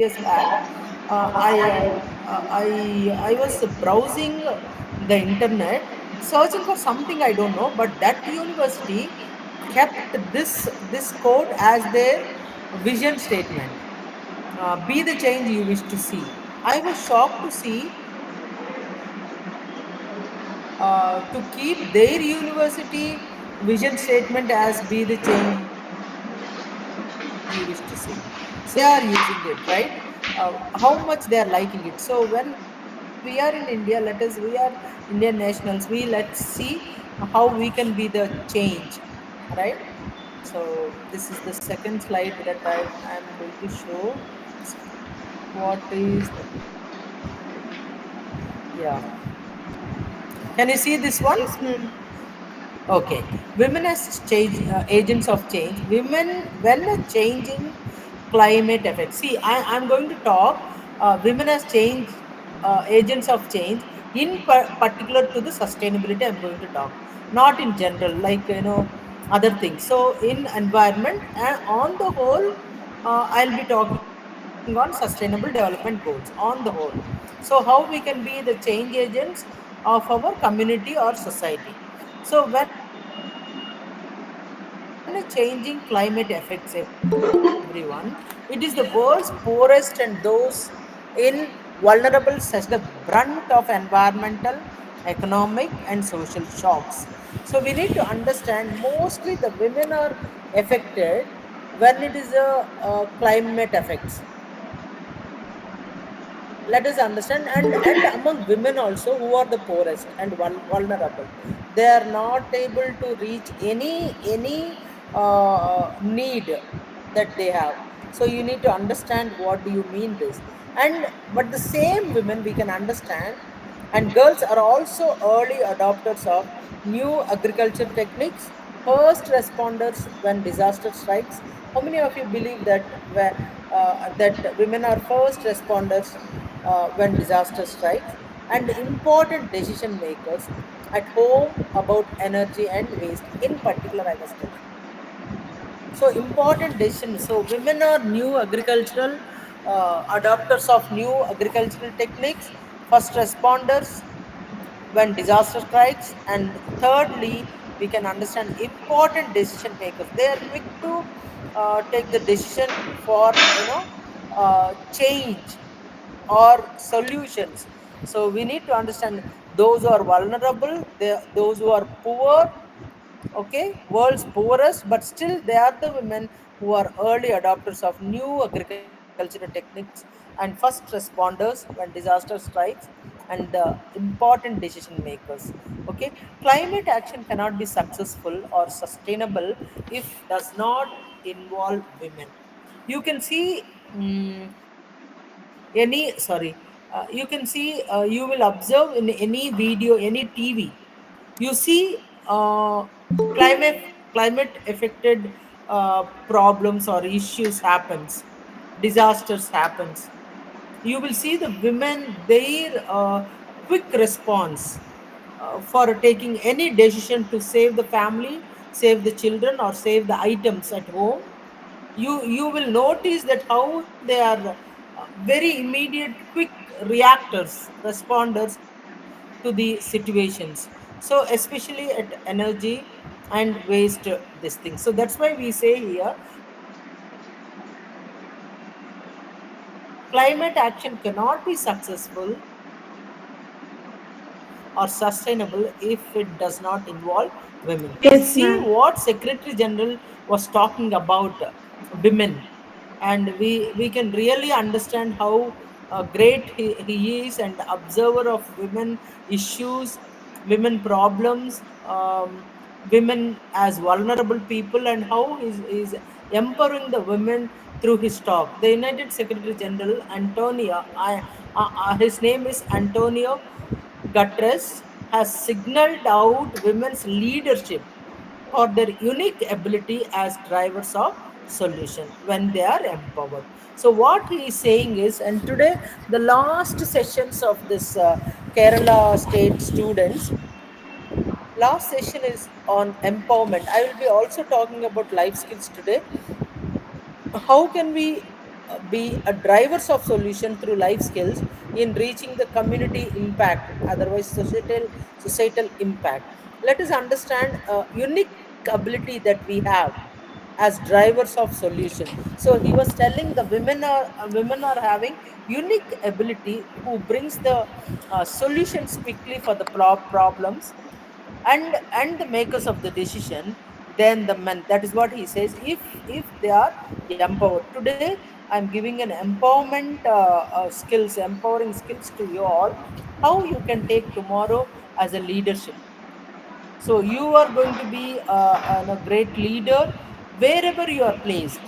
years back, I was browsing the internet, searching for something I don't know, but that university kept this quote as their vision statement. Be the change you wish to see. I was shocked to see to keep their university vision statement as be the change you wish to see. So they are using it, right? How much they are liking it. So when we are in India, we are Indian nationals, let's see how we can be the change, right? So this is the second slide that I'm going to show. What is the, yeah, can you see this one? Yes, ma'am. Okay, women as change, agents of change. Women, when a changing climate effect. See, I'm going to talk women as change, agents of change, in particular to the sustainability. I'm going to talk, not in general, like other things. So, in environment and on the whole, I'll be talking on sustainable development goals on the whole. So, how we can be the change agents of our community or society. So, when a changing climate affects everyone, it is the world's poorest and those in vulnerable sectors face the brunt of environmental, economic, and social shocks. So we need to understand mostly the women are affected when it is climate effects. Let us understand. And among women also, who are the poorest and vulnerable, they are not able to reach any need that they have. So you need to understand what do you mean this. And but the same women we can understand, and girls are also early adopters of new agriculture techniques, first responders when disaster strikes. How many of you believe that that women are first responders when disaster strikes, and important decision makers at home about energy and waste? In particular, I was telling. So important decisions. So women are new agricultural adopters of new agricultural techniques, first responders when disaster strikes, and thirdly, we can understand important decision makers. They are quick to take the decision for change or solutions. So we need to understand those who are vulnerable, those who are poor, okay, world's poorest, but still they are the women who are early adopters of new agricultural techniques and first responders when disaster strikes, and the important decision makers. Okay, climate action cannot be successful or sustainable if does not involve women. You can see you can see, you will observe in any video, any TV, you see climate affected problems or issues happens, disasters happens. You will see the women their quick response for taking any decision to save the family, save the children, or save the items at home. You will notice that how they are very immediate, quick reactors, responders to the situations. So especially at energy and waste, this thing. So that's why we say here, climate action cannot be successful or sustainable if it does not involve women. Let's see what Secretary General was talking about Yes, women, ma'am. and we can really understand how great he is, and observer of women issues, women problems, women as vulnerable people, and how is empowering the women through his talk. The United Secretary General Antonio, his name is Antonio Guterres, has signaled out women's leadership for their unique ability as drivers of solution when they are empowered. So what he is saying is, and today the last sessions of this Kerala state students, last session is on empowerment. I will be also talking about life skills today. How can we be a drivers of solution through life skills in reaching the community impact, otherwise societal impact. Let us understand a unique ability that we have as drivers of solution. So he was telling the women are having unique ability who brings the solutions quickly for the problems, and the makers of the decision than the men. That is what he says. If they are empowered today, I'm giving an empowerment skills, empowering skills to you all, how you can take tomorrow as a leadership. So you are going to be a great leader wherever you are placed,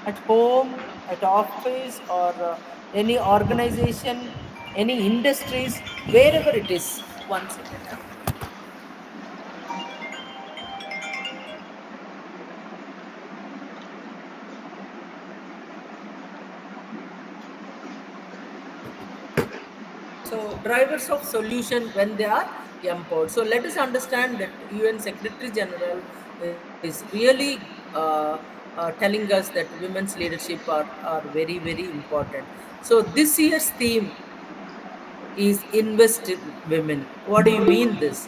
at home, at office, or any organization, any industries, wherever it is. One second. So drivers of solution when they are empowered. So let us understand that UN Secretary General is really telling us that women's leadership are very, very important. So this year's theme is invest in women. What do you mean this?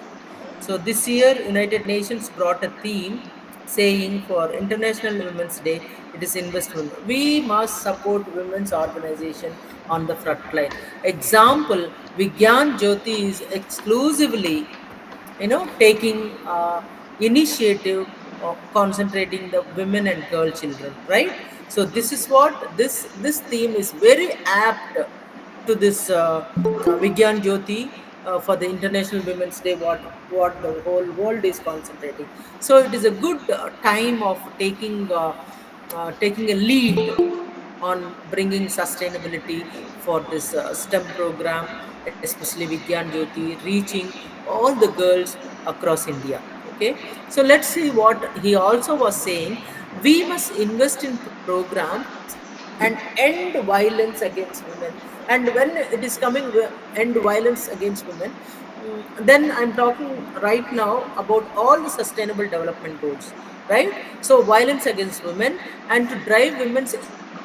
So this year, United Nations brought a theme saying for International Women's Day, it is investment. We must support women's organization on the front line. Example, Vigyan Jyoti is exclusively, taking initiative of concentrating the women and girl children, right? So this is what this theme is very apt to this Vigyan Jyoti for the International Women's Day, what the whole world is concentrating. So it is a good time of taking a lead on bringing sustainability for this STEM program, especially Vigyan Jyoti, reaching all the girls across India. Okay, so let's see what he also was saying. We must invest in programs and end violence against women. And when it is coming end violence against women, then I'm talking right now about all the sustainable development goals, right? So violence against women, and to drive women's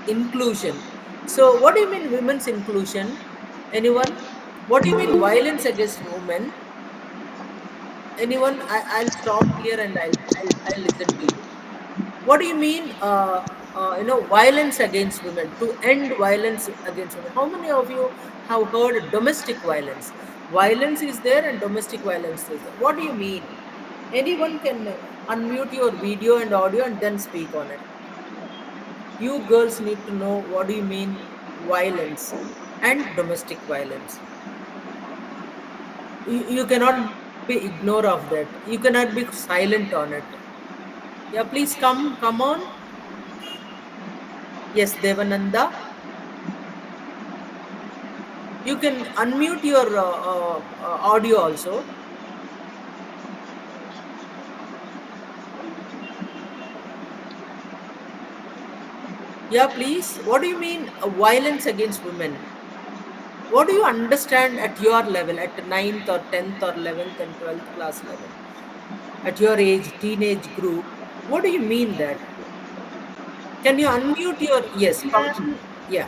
inclusion. So what do you mean women's inclusion? Anyone? What do you mean violence against women? Anyone? I'll stop here and I'll listen to you. What do you mean violence against women, to end violence against women? How many of you have heard domestic violence? Violence is there and domestic violence is there. What do you mean? Anyone can unmute your video and audio and then speak on it. You girls need to know what do you mean violence and domestic violence. You cannot be ignore of that. You cannot be silent on it. Yeah, please come on. Yes, Devananda. You can unmute your audio also. Yeah, please. What do you mean violence against women? What do you understand at your level, at ninth or 10th or 11th and 12th class level? At your age, teenage group, what do you mean that? Can you unmute your, yes, come, And yeah.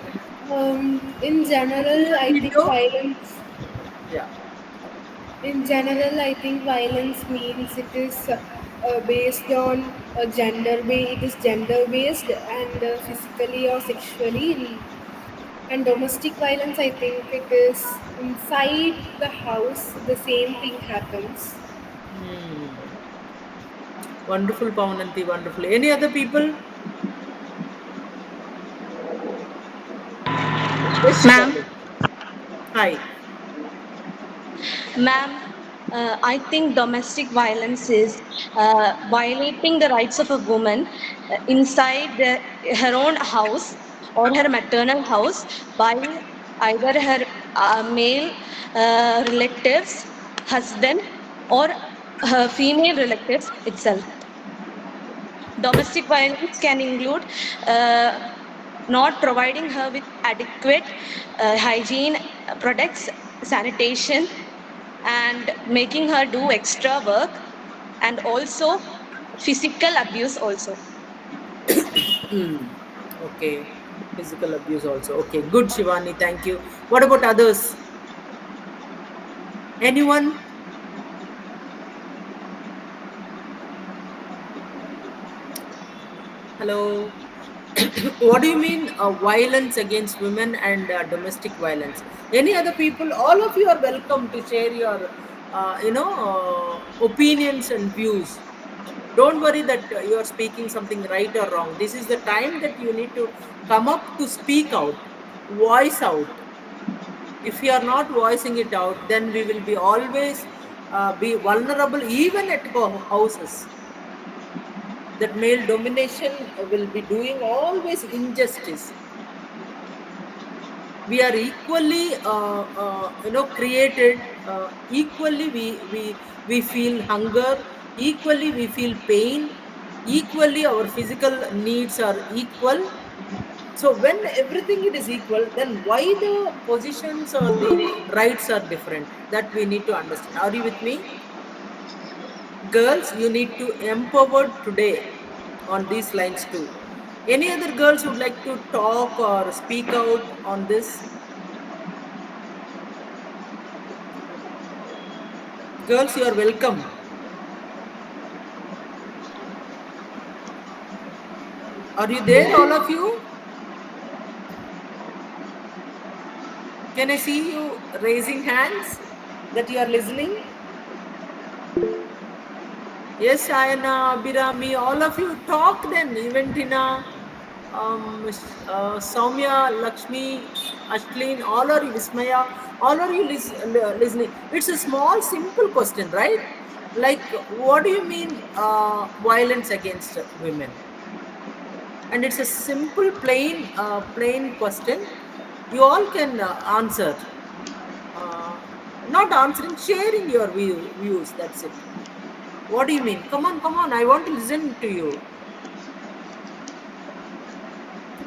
in See general, your I think video? violence. Yeah. In general, I think violence means it is based on it is gender based and physically or sexually. And domestic violence, I think it is inside the house. The same thing happens. Hmm. Wonderful, Pavananti, wonderful. Any other people? Yes, Ma'am, Shivani. Hi. ma'am, I think domestic violence is violating the rights of a woman inside her own house or her maternal house by either her male relatives, husband, or her female relatives itself. Domestic violence can include not providing her with adequate hygiene products, sanitation, and making her do extra work, and also physical abuse also. Hmm. Okay. Physical abuse also. Okay, good, Shivani. Thank you. What about others? Anyone? Hello. What do you mean violence against women and domestic violence? Any other people? All of you are welcome to share your, opinions and views. Don't worry that you are speaking something right or wrong. This is the time that you need to come up to speak out, voice out. If we are not voicing it out, then we will be always be vulnerable, even at houses. That male domination will be doing always injustice. We are equally, created equally. We feel hunger equally, we feel pain equally, our physical needs are equal. So when everything it is equal, then why the positions or the rights are different? That we need to understand. Are you with me? Girls, you need to empower today on these lines too. Any other girls would like to talk or speak out on this? Girls, you are welcome. Are you there, all of you? Can I see you raising hands that you are listening? Yes, Ayana, Abhirami, all of you talk then. Even Tina, Soumya, Lakshmi, Ashlin, all are you, Vismaya, all are you listening? It's a small, simple question, right? Like, what do you mean violence against women? And it's a simple, plain question. You all can answer. Not answering, sharing your views. That's it. What do you mean? Come on, come on. I want to listen to you.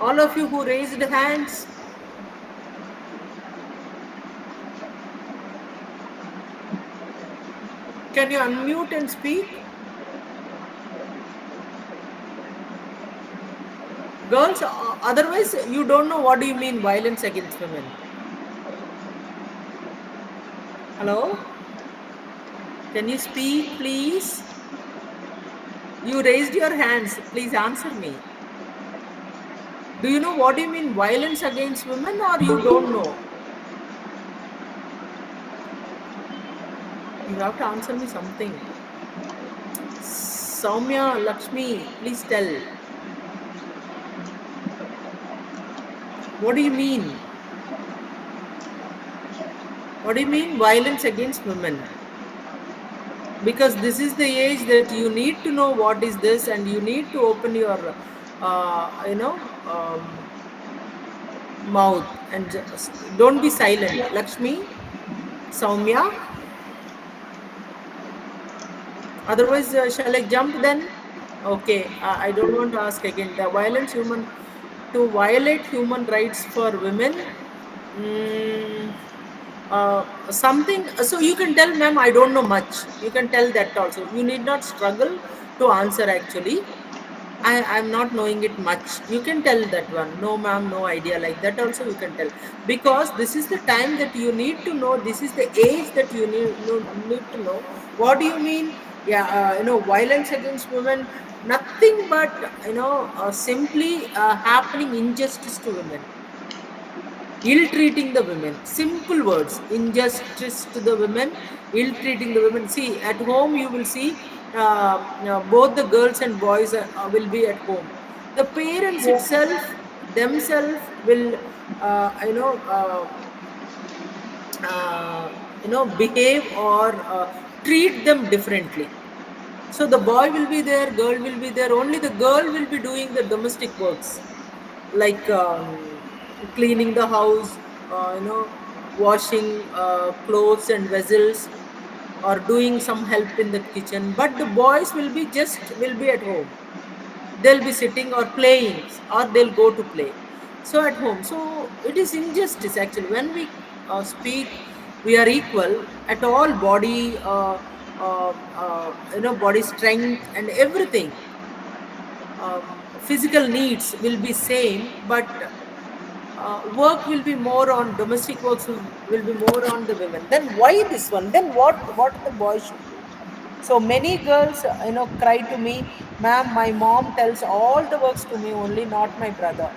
All of you who raised hands. Can you unmute and speak? Girls, otherwise you don't know what do you mean violence against women. Hello? Can you speak, please? You raised your hands. Please answer me. Do you know what do you mean violence against women, or you don't know? You have to answer me something. Soumya, Lakshmi, please tell. What do you mean? What do you mean violence against women? Because this is the age that you need to know what is this, and you need to open your, mouth, and just don't be silent. Lakshmi, Soumya. Otherwise, shall I jump then? Okay, I don't want to ask again. The violence human to violate human rights for women. Mm, something. So you can tell, ma'am, I don't know much. You can tell that also. You need not struggle to answer actually. I'm not knowing it much. You can tell that one. No, ma'am, no idea, like that also you can tell. Because this is the time that you need to know. This is the age that you need to know. What do you mean? Yeah, violence against women. Nothing but simply happening injustice to women, ill treating the women. Simple words: injustice to the women, ill treating the women. See, at home you will see both the girls and boys will be at home. The parents Yeah. itself themselves will behave or treat them differently. So the boy will be there, girl will be there. Only the girl will be doing the domestic works, like cleaning the house, washing clothes and vessels, or doing some help in the kitchen. But the boys will be at home. They'll be sitting or playing, or they'll go to play. So at home. So it is injustice actually. When we speak, we are equal at all, body, body strength and everything. Physical needs will be same, but work will be more on domestic works will be more on the women. Then why this one? Then what the boy should do? So many girls cry to me, ma'am, my mom tells all the works to me only, not my brother.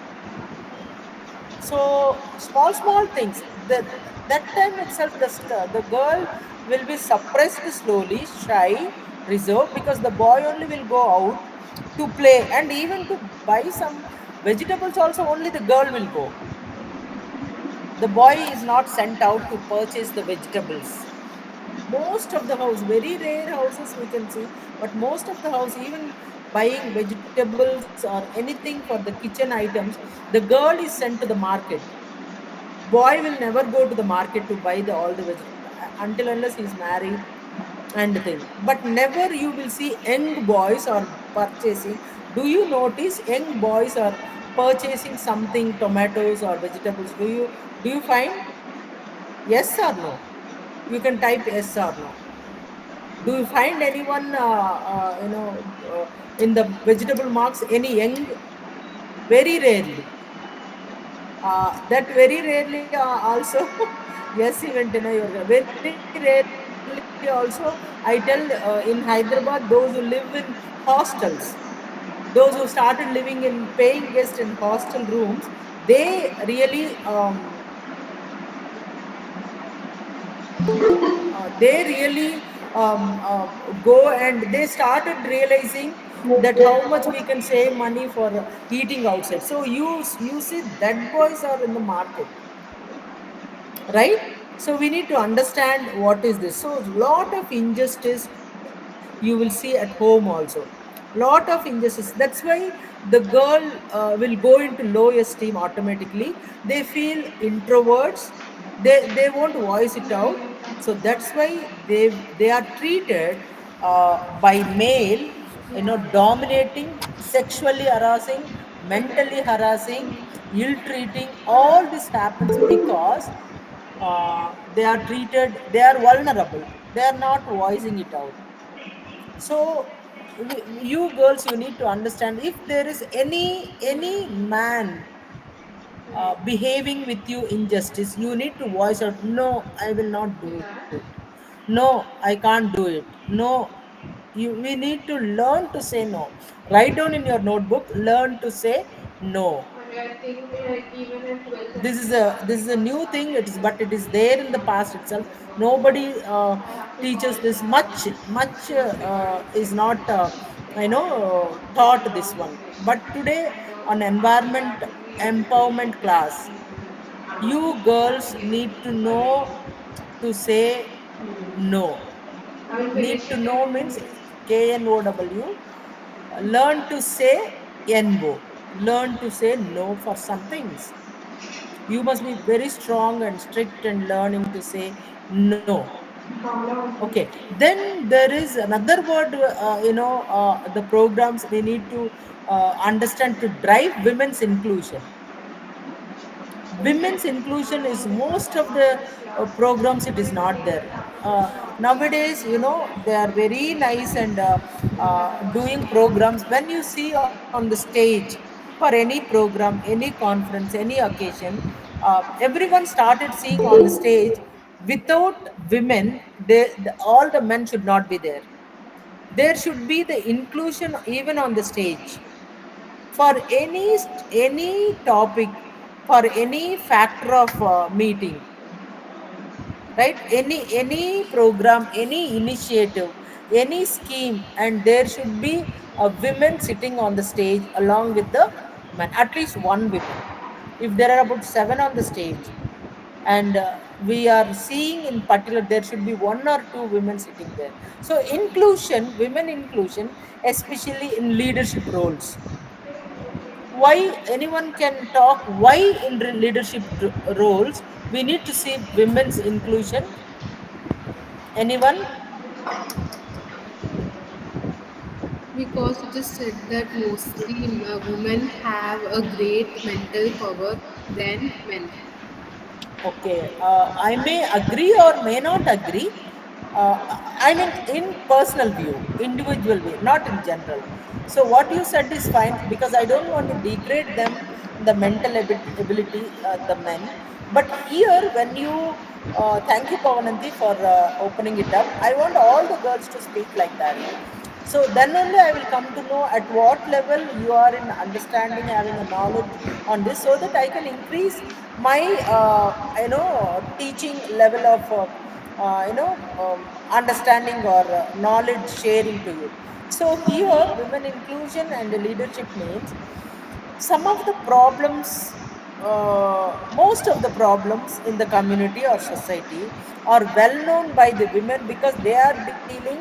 So small things, that time itself the girl will be suppressed slowly, shy, reserved, because the boy only will go out to play, and even to buy some vegetables also only the girl will go. The boy is not sent out to purchase the vegetables. Most of the house, very rare houses we can see, but most of the house, even buying vegetables or anything for the kitchen items, the girl is sent to the market. Boy will never go to the market to buy the all the vegetables until unless he's married and thing. But never you will see young boys are purchasing. Do you notice young boys are purchasing something, tomatoes or vegetables? Do you find? Yes or no? You can type yes or no. Do you find anyone in the vegetable marks any young? Very rarely. That very rarely also yes, even you're very rarely also. I tell, in Hyderabad, those who live in hostels, those who started living in paying guest in hostel rooms, they really go, and they started realizing that how much we can save money for eating outside. So you see that boys are in the market, right? So we need to understand what is this. So lot of injustice you will see at home also, lot of injustice. That's why the girl will go into low esteem automatically. They feel introverts, they won't voice it out. So that's why they are treated by male, dominating, sexually harassing, mentally harassing, ill treating. All this happens because they are treated, they are vulnerable, they are not voicing it out. So you girls, you need to understand, if there is any man behaving with you injustice, you need to voice out, no, I will not do it, no, I can't do it, no. We need to learn to say no. Write down in your notebook, learn to say no. This is a new thing, it is, but it is there in the past itself. Nobody teaches this much is not taught this one. But today, on environment empowerment class, you girls need to know to say no. Need to know means KNOW. Learn to say NO. Learn to say no for some things. You must be very strong and strict and learning to say no. Okay, then there is another word, the programs we need to understand to drive women's inclusion. Women's inclusion is most of the programs, it is not there. Nowadays, they are very nice and doing programs. When you see on the stage for any program, any conference, any occasion, everyone started seeing on the stage. Without women, all the men should not be there. There should be the inclusion even on the stage for any topic, for any factor of meeting, right? Any program, any initiative, any scheme, and there should be a women sitting on the stage along with the man, at least one woman. If there are about seven on the stage, and we are seeing in particular, there should be one or two women sitting there. So inclusion, women inclusion, especially in leadership roles. Why? Anyone can talk why in leadership roles we need to see women's inclusion? Anyone? Because it is said that mostly women have a great mental power than men. Okay, I may agree or may not agree. uh, I mean, in personal view, individual view, not in general. So what you said is fine, because I don't want to degrade them the mental ability, the men. But here, when you thank you, Pavananti, for opening it up. I want all the girls to speak like that. So then only I will come to know at what level you are in understanding, having a knowledge on this, so that I can increase my teaching level of understanding or knowledge sharing to you. So here, women inclusion and leadership means some of the problems, most of the problems in the community or society are well known by the women, because they are dealing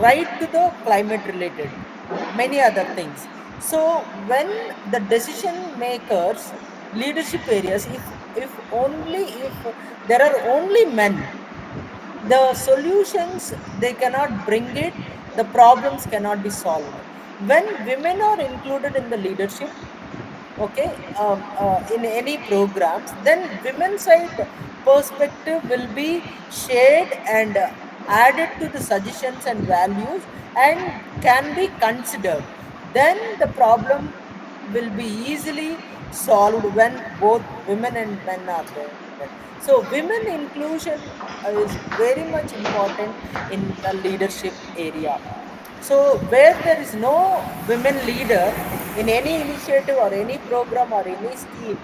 right to the climate related, many other things. So when the decision makers, leadership areas, if only if there are only men, the solutions they cannot bring it, the problems cannot be solved. When women are included in the leadership, okay, in any programs, then women side perspective will be shared and added to the suggestions and values, and can be considered. Then the problem will be easily solved when both women and men are there. So women inclusion is very much important in the leadership area. So where there is no women leader in any initiative or any program or any scheme,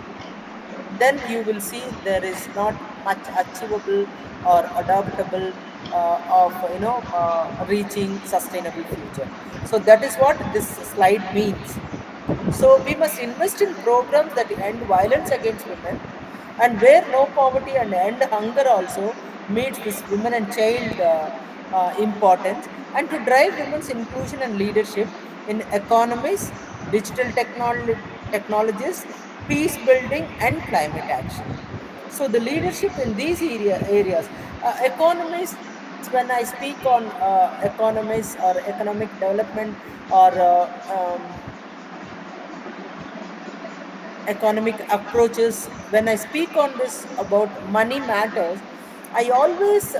then you will see there is not much achievable or adoptable of reaching sustainable future. So that is what this slide means. So we must invest in programs that end violence against women, and where no poverty and end hunger also meets this women and child importance, and to drive women's inclusion and leadership in economies, digital technologies, peace building, and climate action. So the leadership in these areas, economies. When I speak on economies or economic development or economic approaches, when I speak on this about money matters, I always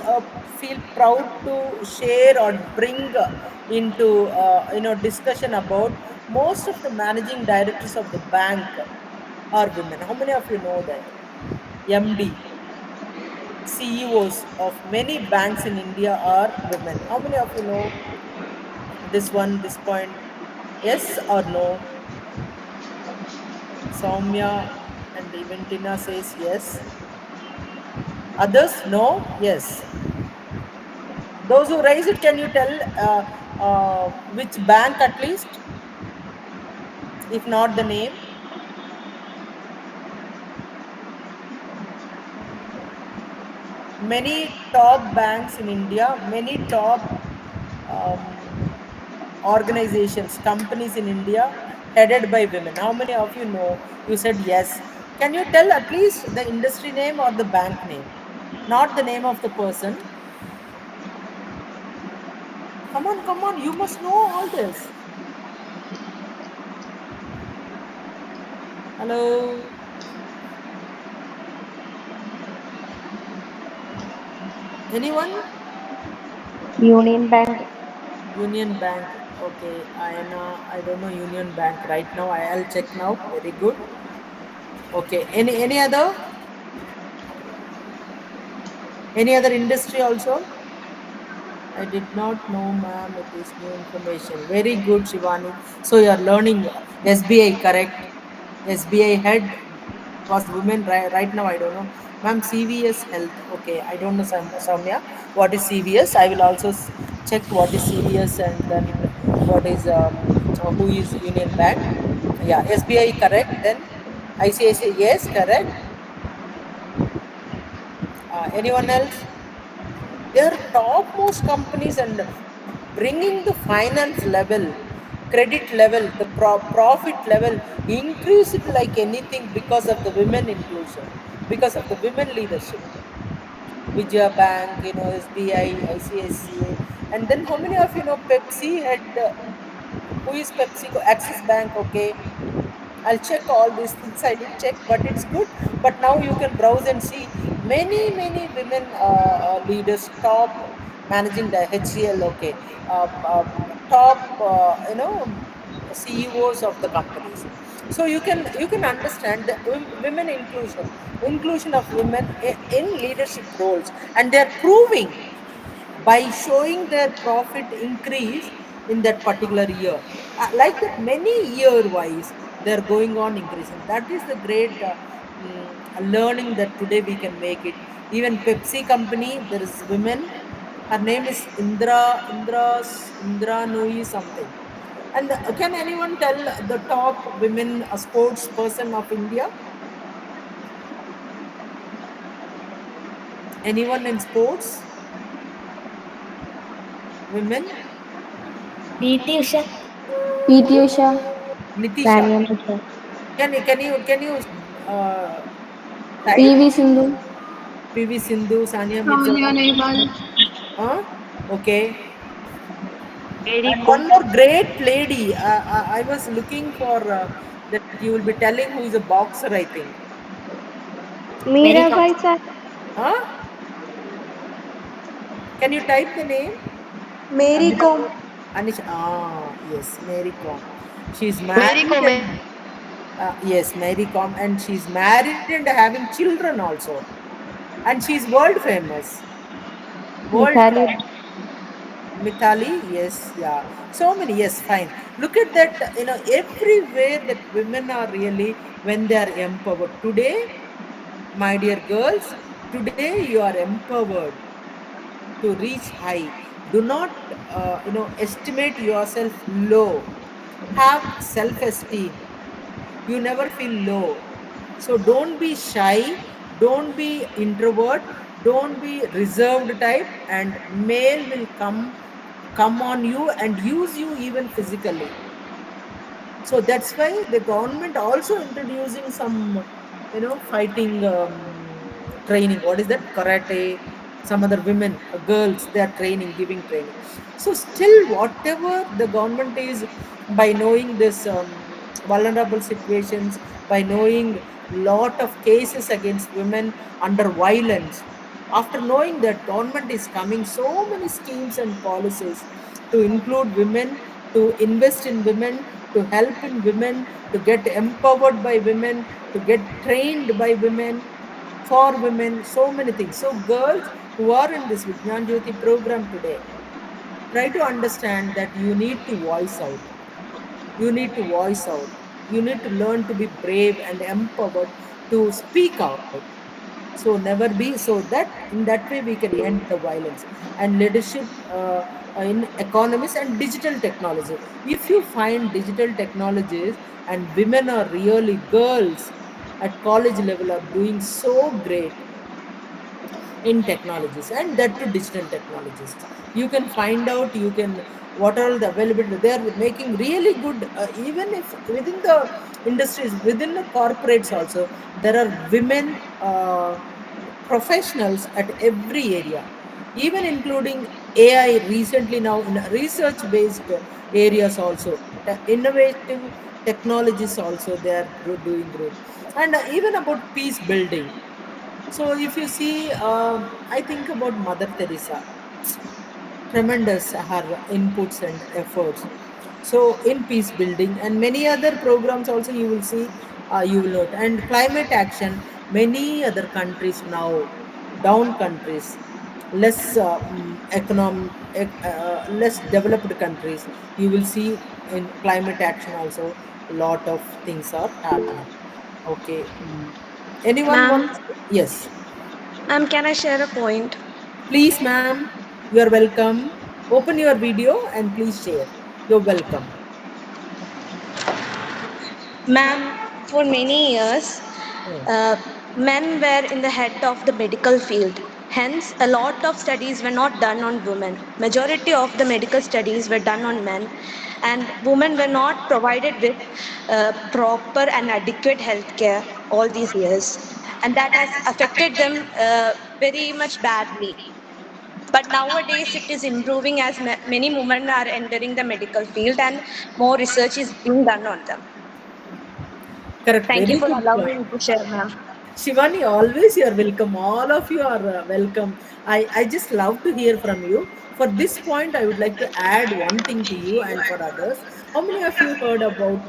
feel proud to share or bring into discussion about most of the managing directors of the bank are women. How many of you know that? MD, CEOs of many banks in India are women. How many of you know this one, this point? Yes or no? Soumya and even Tina says yes. Others, no, yes. Those who raise it, can you tell which bank at least, if not the name? Many top banks in India, many top organizations, companies in India headed by women. How many of you know? You said yes. Can you tell at least the industry name or the bank name? Not the name of the person. Come on, you must know all this. Hello, anyone? Union Bank. Union Bank. Okay, I don't know Union Bank right now. I'll check now. Very good. Okay, any other, any other industry also? I did not know, ma'am. It is new information. Very good, Shivani. So you are learning SBI, correct? SBI head was women, right now. I don't know, ma'am. CVS Health. Okay, I don't know, Soumya. What is CVS? I will also check what is CVS, and then what is who is Union Bank. Yeah, SBI, correct. Then ICICI, yes, correct. Anyone else? They are topmost companies, and bringing the finance level, credit level, the profit level increased like anything because of the women inclusion, because of the women leadership. Vijaya Bank, SBI, ICICI, and then how many of you know Pepsi had, who is Pepsi? Axis Bank, okay. I'll check all these things. I didn't check, but it's good. But now you can browse and see many women leaders, top managing the HCL. Okay, top CEOs of the companies. So you can understand the women inclusion of women in leadership roles, and they're proving by showing their profit increase in that particular year. Like that, many year wise they're going on increasing. That is the great learning that today we can make it. Even Pepsi company, there is women. Her name is Indra Nui something. And can anyone tell the top women sports person of India? Anyone in sports? Women? PT Usha. PT Usha, Nitisha. Sania Mirza. Can you uh, type PV Sindhu, PV Sindhu, Sania Mirza? Salia Nehwal. Huh? Okay. Mary And Kom. one more great lady. I was looking for that you will be telling who is a boxer, I think. Mary Kom. Mirabai sir, Huh? Can you type the name? Mary Kom. Anish. Ah, yes, Mary Com. She's Mary married Kom. and yes, Mary Com, and she's married and having children also, and she's world famous. World Mithali Mithali, yes, yeah. So many, yes, fine. Look at that, everywhere that women are really when they are empowered. Today, my dear girls, today you are empowered to reach high. Do not, estimate yourself low. Have self esteem. You never feel low. So don't be shy, don't be introvert, don't be reserved type, and male will come on you and use you even physically. So that's why the government also introducing some fighting training. What is that? Karate. Some other women, girls, they are training, giving training. So still whatever the government is, by knowing this vulnerable situations, by knowing lot of cases against women under violence, after knowing that, government is coming so many schemes and policies to include women, to invest in women, to help in women, to get empowered by women, to get trained by women, for women, so many things. So girls who are in this Vijnan Jyoti program today, try to understand that you need to voice out. You need to voice out. You need to learn to be brave and empowered to speak out. So never be so that in that way we can end the violence. And leadership in economies and digital technology. If you find digital technologies, and women are really, girls at college level are doing so great in technologies, and that to digital technologies, you can find out, you can, what are the availability, they are making really good, even if within the industries, within the corporates also, there are women professionals at every area, even including AI recently now in research based areas also, innovative technologies also, they are doing great. And even about peace building. So if you see, I think about Mother Teresa, tremendous her inputs and efforts. So in peace building and many other programs also, you will see, you will note. And climate action, many other countries now, down countries, less less developed countries, you will see in climate action also, a lot of things are happening. Okay. Anyone Ma'am, wants? Yes. can I share a point? Please, ma'am, you are welcome. Open your video and please share. You're welcome. Ma'am, for many years, Hmm. uh, men were in the head of the medical field. Hence, a lot of studies were not done on women. Majority of the medical studies were done on men, and women were not provided with proper and adequate health care all these years, and that has affected them very much badly. But nowadays, it is improving as many women are entering the medical field, and more research is being done on them. Correct. Thank you Very for good point. allowing me to share, ma'am. Shivani, always you are welcome. All of you are welcome. I just love to hear from you. For this point, I would like to add one thing to you and for others. How many of you heard about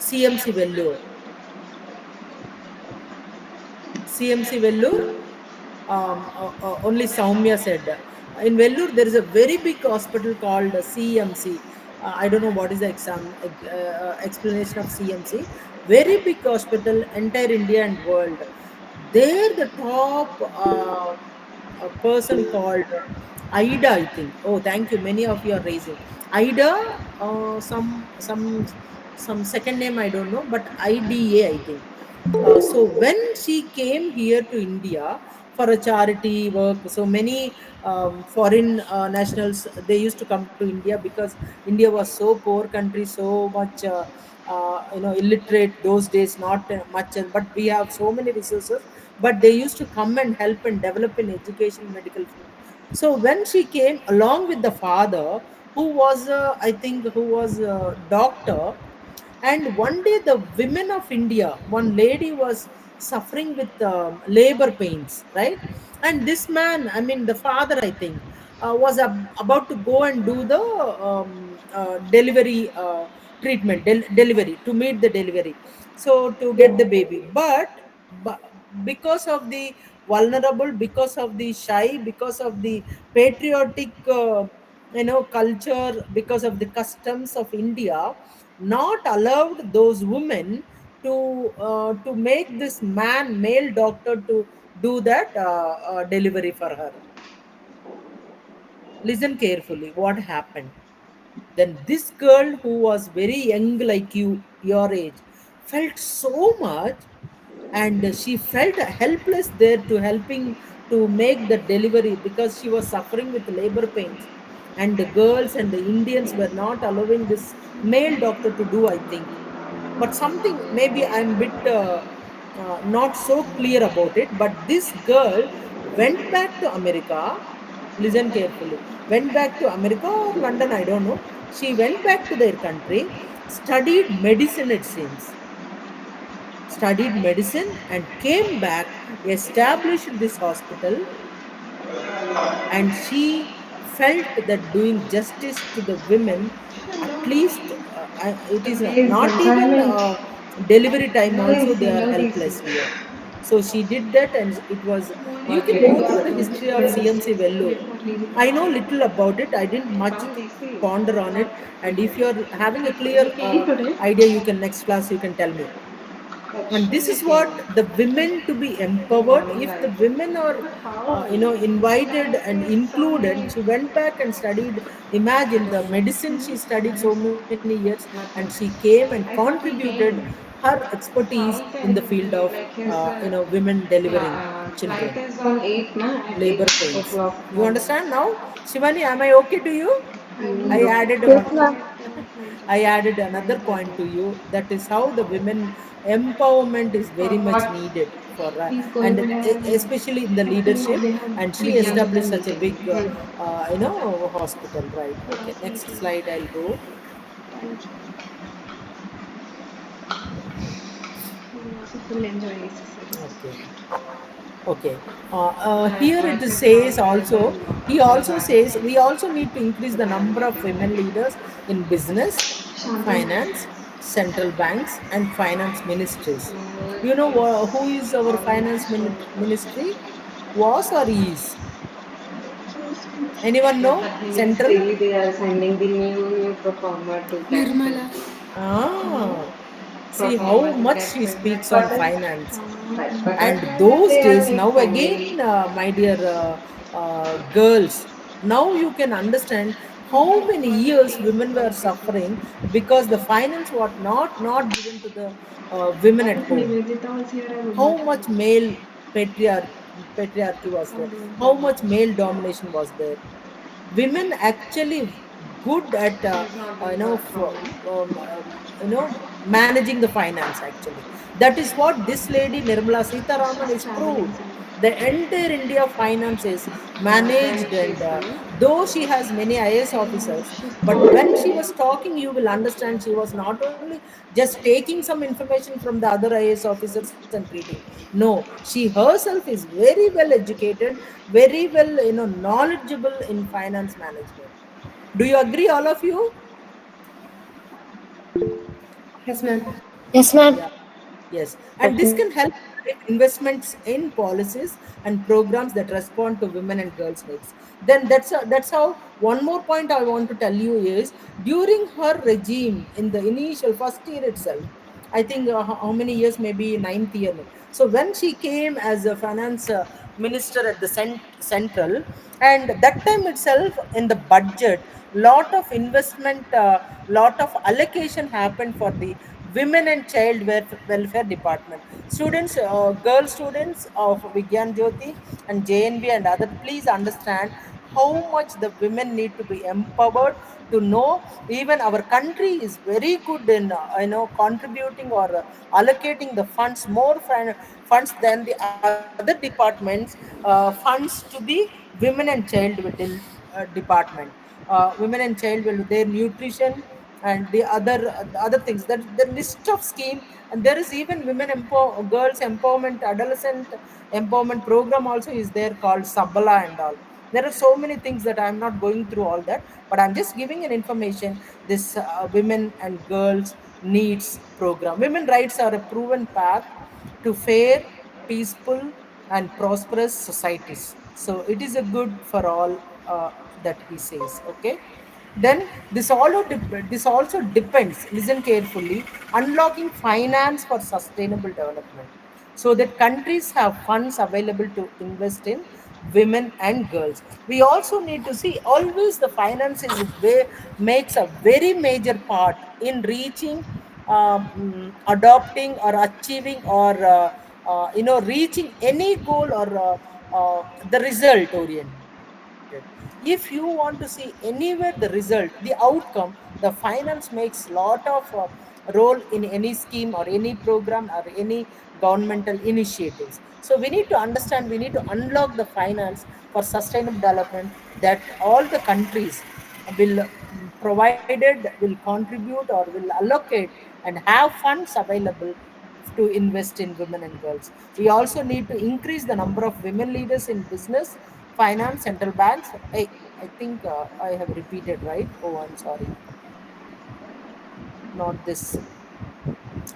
CMC Vellore? CMC Vellore? Only Saumya said. In Vellore, there is a very big hospital called CMC. I don't know what is the explanation of CMC. Very big hospital, entire India and world. There, the top a person called Ida, I think. Oh, thank you. Many of you are raising Ida. Some second name I don't know, but IDA, I think. So when she came here to India for a charity work, so many foreign nationals they used to come to India because India was so poor country, so much illiterate those days, not much, but we have so many resources. But they used to come and help and develop in education, medical field. So when she came along with the father, who was I think who was a doctor, and one day, the women of India, one lady was suffering with labor pains, right? And this man, I mean, the father, I think, was about to go and do the delivery treatment, delivery, to meet the delivery. So, to get the baby. But because of the vulnerable, because of the shy, because of the patriotic culture, because of the customs of India, not allowed those women to make this man, male doctor, to do that delivery for her. Listen carefully what happened. Then this girl, who was very young like your age, felt so much, and she felt helpless there to helping to make the delivery because she was suffering with labor pains. And the girls and the Indians were not allowing this male doctor to do, I think. But something, maybe I'm bit not so clear about it, but this girl went back to America. Listen carefully. Went back to America or London, I don't know. She went back to their country, studied medicine, it seems. Studied medicine and came back, established this hospital, and she felt that doing justice to the women, at least it is Today's not even employment delivery time no also is they are single helpless digit. here. So she did that, and it was, you What can go getting through the started? history of CMC Vellore. I know little about it, I didn't much ponder on it. And if you're having a clear We came today. idea, you can next class you can tell me. And this Actually, is came what the women to be in empowered, morning if the light. women are But how? invited Light and is so included. many. She went back and studied. Imagine the medicine she studied so many years, and she Nothing. came and I thought he contributed came. her expertise How in the can field of like his women delivering flight children, is on 8 na at labor 8 pains. o'clock You morning. understand now? Shivani, am I okay to you? I No. added Yes, one. ma'am. I added another point to you. That is how the women empowerment is very much What? needed for, He's going and to have especially in the actually leadership. they have And she began the established such a meeting. big, hospital. Right. Okay. Next slide. I'll go. Full enjoy. Okay. Okay. Here it says also, he also says we also need to increase the number of women leaders in business, Shanti. finance, central banks, and finance ministries. You know who is our finance ministry? Was or is? Anyone Yeah, know? that means Central? daily they are sending the new performer to get Nirmala. filled. Ah, see how Performer to much get she filled. speaks on finance. But And that those they are days, like now again, sending. my dear girls, now you can understand how many years women were suffering because the finance was not given to the women I at think home. Nivedita was here. I would How not much have. male patriarch, patriarchy was there, how much male domination was there. Women actually good at He's not doing that from me. managing the finance. Actually, that is what this lady Nirmala Sitaraman is proved. The entire India finance is Yeah, then managed, she's and coming. though she has many IAS officers, but when she was talking, you will understand she was not only just taking some information from the other IAS officers and reading. No, she herself is very well educated, very well knowledgeable in finance management. Do you agree, all of you? Yes, ma'am. Yes, ma'am. Yeah. Yes, and this Okay. can help drive investments in policies and programs that respond to women and girls' needs. Then that's how. One more point I want to tell you is during her regime in the initial first year itself. I think how many years? Maybe ninth year. So when she came as a finance minister at the central, and that time itself in the budget, lot of investment, lot of allocation happened for the women and child welfare department. Students, girl students of Vigyan Jyoti and JNB and other, please understand how much the women need to be empowered to know. Even our country is very good in contributing or allocating the funds, more funds than the other departments, funds to the women and child within department. Women and child will their nutrition and the other things, that the list of scheme. And there is even girls empowerment, adolescent empowerment program also is there, called Sabala and all. There are so many things that I'm not going through all that, but I'm just giving an information. This women and girls needs program, women rights are a proven path to fair, peaceful, and prosperous societies. So it is a good for all, that he says. Okay. Then this also depends. Listen carefully. Unlocking finance for sustainable development, so that countries have funds available to invest in women and girls. We also need to see always the finance is makes a very major part in reaching, adopting or achieving or reaching any goal or the result oriented. If you want to see anywhere the result, the outcome, the finance makes lot of role in any scheme or any program or any governmental initiatives. So we need to understand, we need to unlock the finance for sustainable development, that all the countries will provided, will contribute or will allocate and have funds available to invest in women and girls. We also need to increase the number of women leaders in business, finance, central banks. I think I have repeated, right? Oh, I'm sorry. Not this.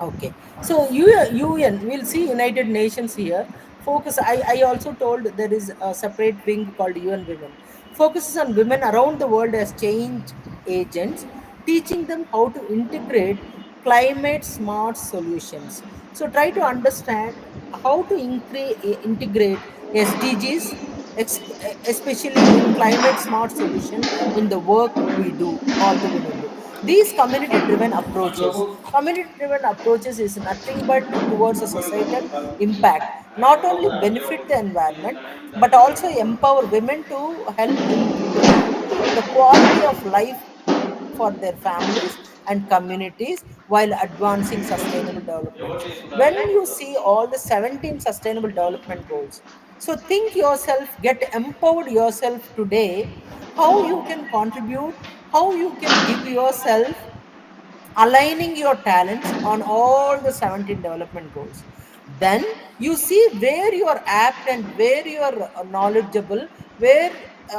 Okay. So UN, we'll see United Nations here. Focus. I also told there is a separate wing called UN Women. Focuses on women around the world as change agents, teaching them how to integrate climate smart solutions. So try to understand how to integrate SDGs, especially in climate smart solution in the work we do, all the women do. These community driven approaches is nothing but towards a societal impact, not only benefit the environment but also empower women to help improve the quality of life for their families and communities while advancing sustainable development. When you see all the 17 sustainable development goals, so think yourself, get empowered yourself today, how you can contribute, how you can give yourself, aligning your talents on all the 17 development goals. Then you see where you are apt and where you are knowledgeable, where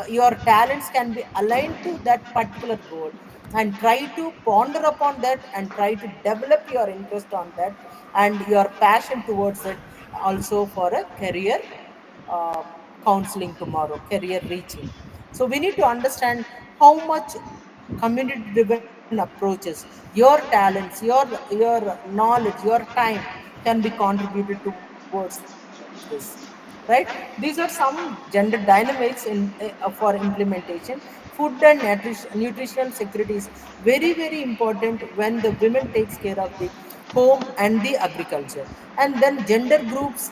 your talents can be aligned to that particular goal, and try to ponder upon that and try to develop your interest on that and your passion towards it, also for a career uh, counseling tomorrow, career reaching. So we need to understand how much community driven approaches, your talents, your knowledge, your time can be contributed towards this, right? These are some gender dynamics for implementation. Food and nutritional security is very important when the women takes care of the home and the agriculture. And then gender groups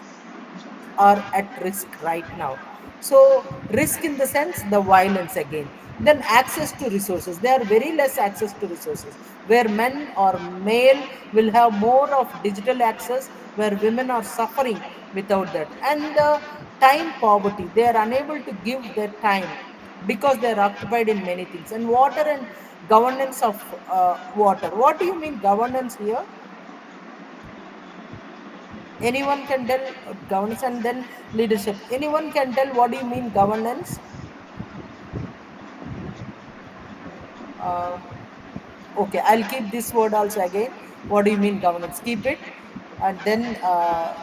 are at risk right now. So risk in the sense the violence again. Then access to resources, they are very less access to resources, where men or male will have more of digital access, where women are suffering without that. And time poverty, they are unable to give their time because they are occupied in many things. And water and governance of water, what do you mean governance here? Anyone can tell? Governance and then leadership, anyone can tell what do you mean governance? uh, okay, I'll keep this word also again. What do you mean governance? Keep it. And then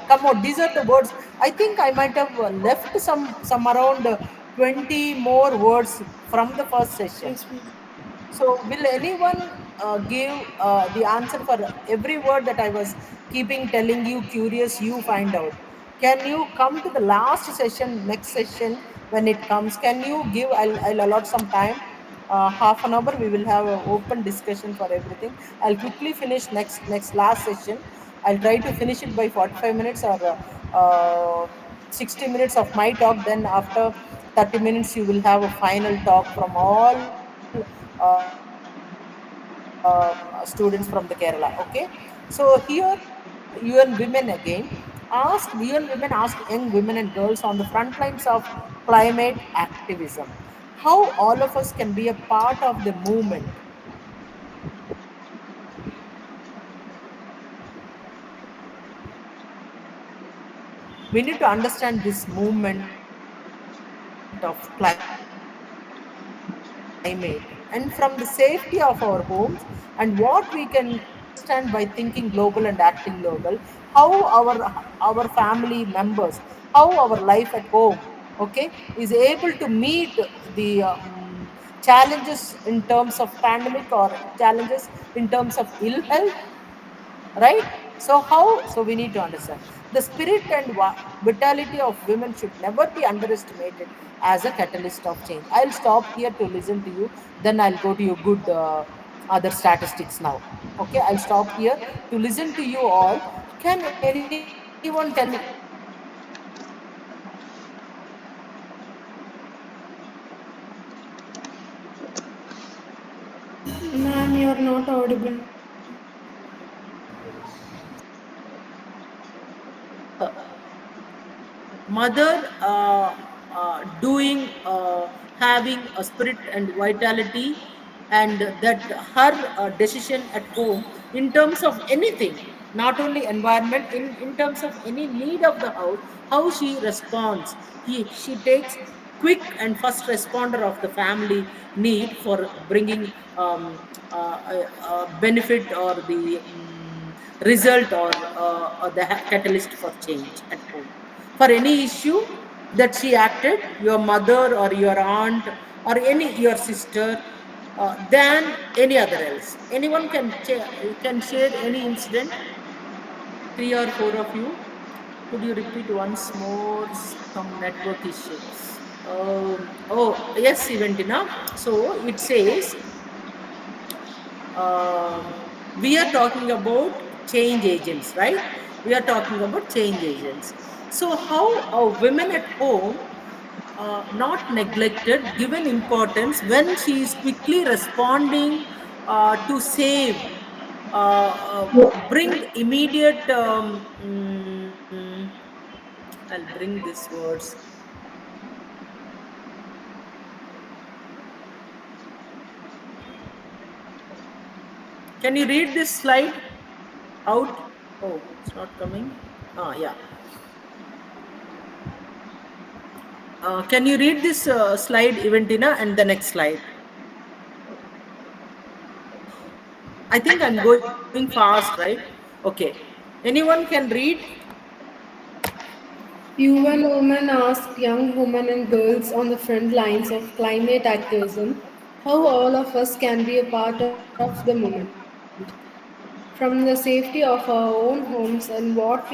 come out. These are the words. I think I might have left some around 20 more words from the first session. Yes, ma'am. So, will anyone give the answer for every word that I was keeping telling you, curious, you find out? Can you come to the last session, next session when it comes? Can you give? I'll allot some time, half an hour. We will have an open discussion for everything. I'll quickly finish next last session. I'll try to finish it by 45 minutes or 60 minutes of my talk. Then after 30 minutes, you will have a final talk from all students from the Kerala. Okay, so here UN Women again UN Women asked young women and girls on the front lines of climate activism how all of us can be a part of the movement. We need to understand this movement of climate and from the safety of our homes and what we can understand by thinking global and acting local, how our family members, how our life at home, okay, is able to meet the challenges in terms of pandemic or challenges in terms of ill health, right? So how, so we need to understand the spirit and vitality of women should never be underestimated as a catalyst of change. I'll stop here to listen to you, then I'll go to your good other statistics now. Okay, I'll stop here to listen to you all. Can anyone tell me what is the spirit and vitality of women should never be underestimated as a catalyst of change? Ma'am, you're not audible. Mother doing having a spirit and vitality, and that her decision at home in terms of anything, not only environment, in terms of any need of the house, how she responds. She takes quick and first responder of the family need for bringing benefit or the result or the catalyst for change at home for any issue that she acted, your mother or your aunt or any your sister, than any other else. Anyone can share any incident. Three or four of you. Could you repeat once more? Some network issue. Oh yes, Eventina. So it says we are talking about change agents, right? We are talking about change agents. So, how women at home not neglected, given importance when she is quickly responding to save, bring immediate. I'll bring these words. Can you read this slide out? Oh, it's not coming. Yeah. Can you read this slide, Eventina, and the next slide? I think I'm going fast, right? Okay. Anyone can read? UN Women asked young women and girls on the front lines of climate activism how all of us can be a part of the movement. From the safety of our own homes and what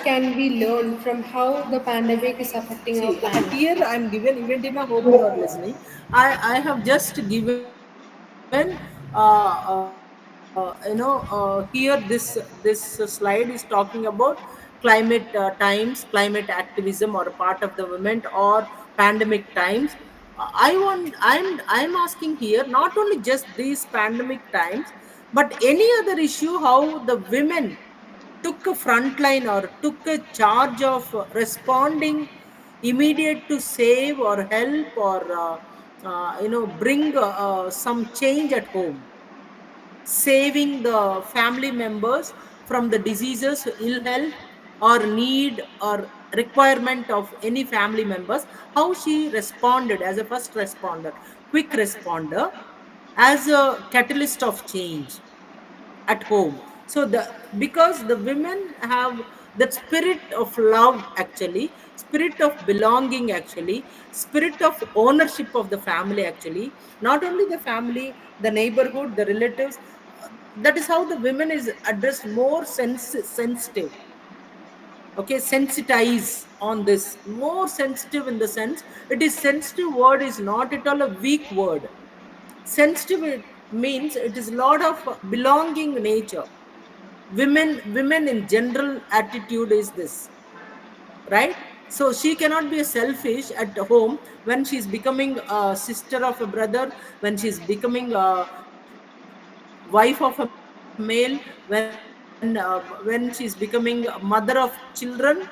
can we learn from how the pandemic is affecting our See, planet. here I'm given Eventina. Hope you are listening. I have just given here this slide is talking about climate times, climate activism, or a part of the movement, or pandemic times. I'm asking here not only just these pandemic times, but any other issue how the women took a front line or took a charge of responding immediate to save or help or bring some change at home, saving the family members from the diseases, ill health, or need or requirement of any family members. How she responded as a first responder, quick responder, as a catalyst of change. at home. So the, because the women have that spirit of love actually, spirit of belonging actually, spirit of ownership of the family actually, not only the family, the neighborhood, the relatives. That is how the women is addressed more sensitive. Okay, sensitize on this, more sensitive, in the sense, it is sensitive word is not at all a weak word. Sensitive means it is lot of belonging nature. Women in general attitude is this, right? So she cannot be a selfish at home when she's becoming a sister of a brother, when she's becoming a wife of a male, when she's becoming a mother of children.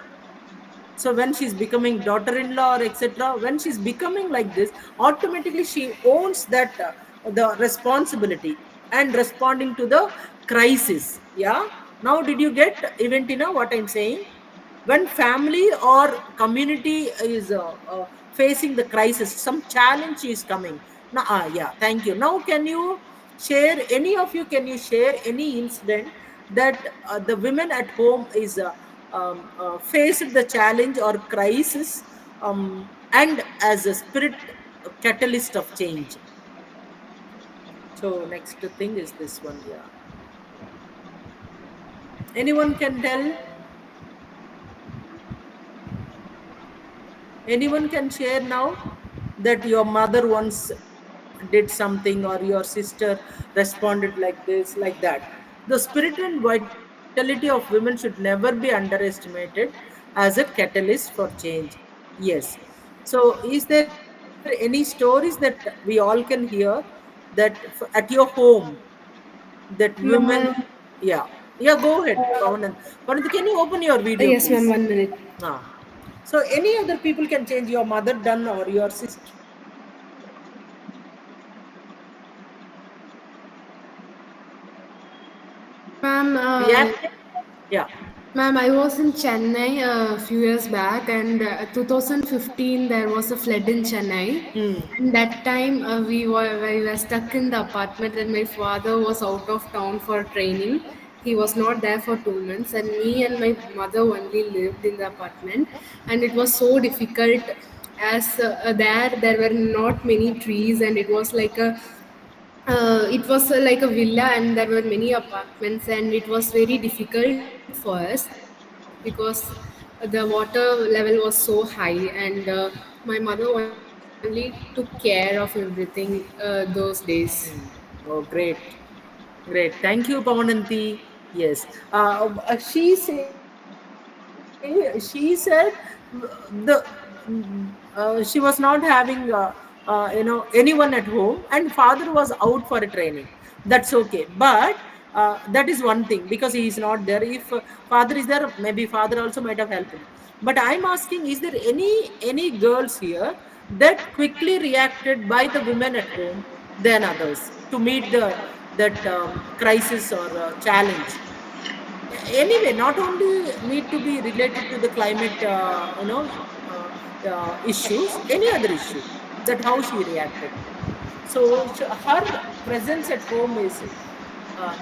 So when she's becoming daughter-in-law or etc., when she's becoming like this, automatically she owns that the responsibility and responding to the crisis. Yeah. Now did you get, Eventina, what I'm saying? When family or community is facing the crisis, some challenge is coming. Now yeah, thank you. Now can you share, any of you, can you share any incident that the women at home is faced the challenge or crisis, and as a spirit catalyst of change? So next thing is this one. Yeah, anyone can tell? Anyone can share now that your mother once did something or your sister responded like this, like that. The spirit and vitality of women should never be underestimated as a catalyst for change. Yes. So, is there any stories that we all can hear that at your home, that women, Ma'am, yeah, yeah, go ahead, Pavanant, can you open your video, please? yes, ma'am, 1 minute. Ah. So any other people can change, your mother done or your sister done or your brother done, anyone can change. Ma'am, Reacted? Yeah. Ma'am, I was in Chennai a few years back, and 2015 there was a flood in Chennai. Hmm. And that time we were stuck in the apartment, and my father was out of town for training. He was not there for 2 months, and me and my mother only lived in the apartment. And it was so difficult, as there were not many trees, and it was like a villa, and there were many apartments, and it was very difficult for us because the water level was so high, and my mother only took care of everything those days. Hmm. Oh, great. Great. Thank you, Pavananti. Yes. She said she was not having anyone at home, and father was out for a training. That's okay, but that is one thing, because he is not there. If father is there, maybe father also might have helped. But I'm asking, is there any girls here that quickly reacted by the women at home than others to meet the that crisis or challenge? Anyway, not only need to be related to the climate issues, any other issue, that how she reacted. So her presence at home is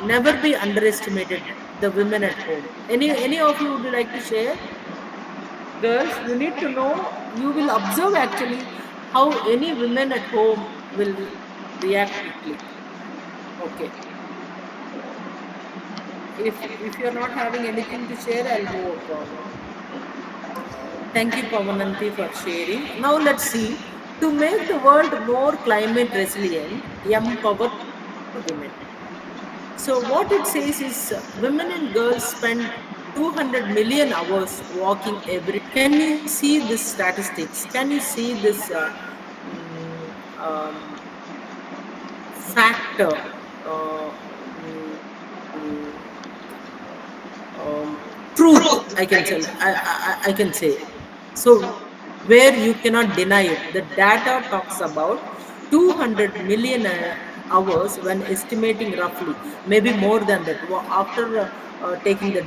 never be underestimated, the women at home. Any of you would like to share? Girls, you need to know, you will observe actually how any women at home will react quickly. Okay. If you're not having anything to share, I'll move on. Thank you, Pavananti, for sharing. Now let's see. To make the world more climate resilient, empower women. So what it says is women and girls spend 200 million hours walking every day. Can you see this statistics? Can you see this factor? Uh, mm, truth, I can tell. I can say. So where you cannot deny it. The data talks about 200 million hours when estimating roughly, maybe more than that. After taking the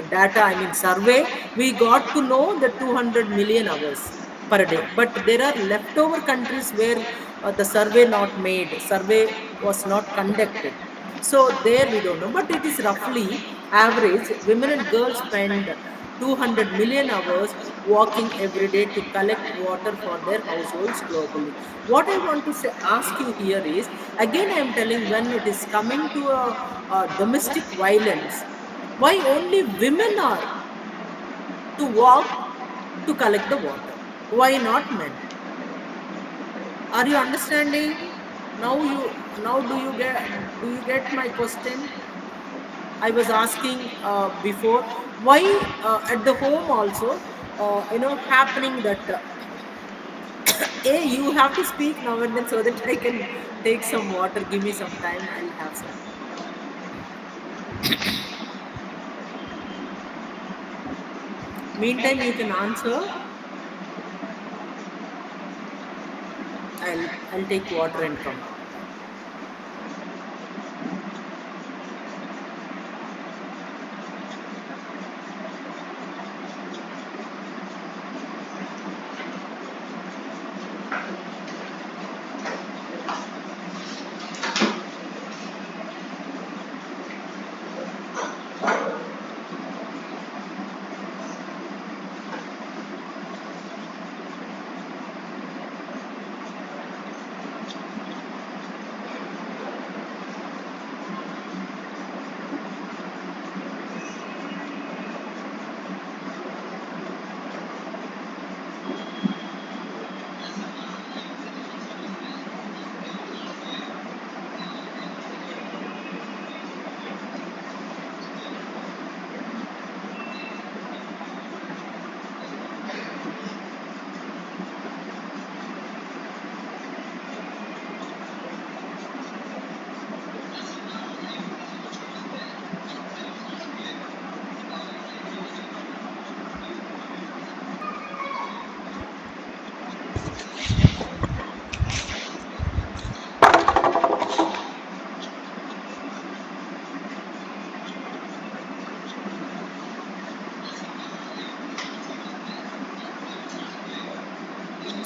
data, I mean survey, we got to know the 200 million hours per day. But there are leftover countries where the survey not made, survey was not conducted. So there we don't know, but it is roughly average. Women and girls spend 200 million hours walking every day to collect water for their households globally. What I want to say, ask you here is, again I am telling, when it is coming to a domestic violence, why only women are to walk to collect the water? Why not men? Are you understanding? Now do you get my question? I was asking before, why at the home also, happening that, hey, you have to speak now and then so that I can take some water. Give me some time. I'll have some. Meantime, you can answer. I'll take water and come.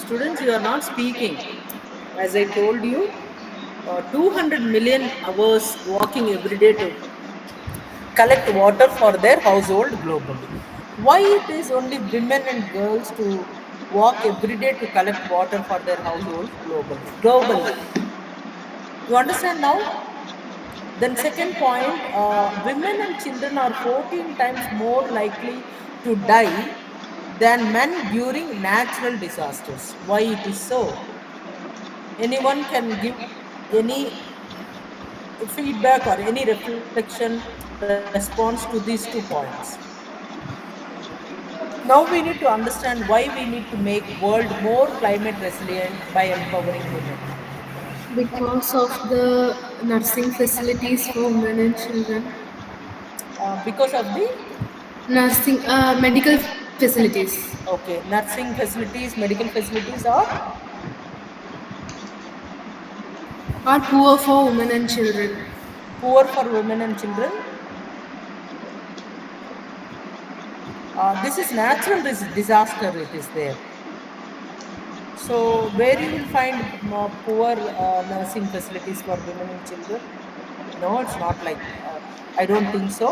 Students, you are not speaking. As I told you, 200 million hours walking every day to collect water for their household globally. Why it is only women and girls to walk every day to collect water for their households globally? Globally. You understand now? Then second point, women and children are 14 times more likely to die than men during natural disasters. Why it is so? Anyone can give any feedback or any reflection response to these 2 points. Now we need to understand why we need to make world more climate resilient by empowering women. Because of the nursing facilities for women and children. Because of the, Nursing, medical facilities okay, nursing facilities, medical facilities are are poor for women and children. poor for women and children. This is natural disaster. It is there. So where you will find poor nursing facilities for women and children? No, it's not like. I don't think so.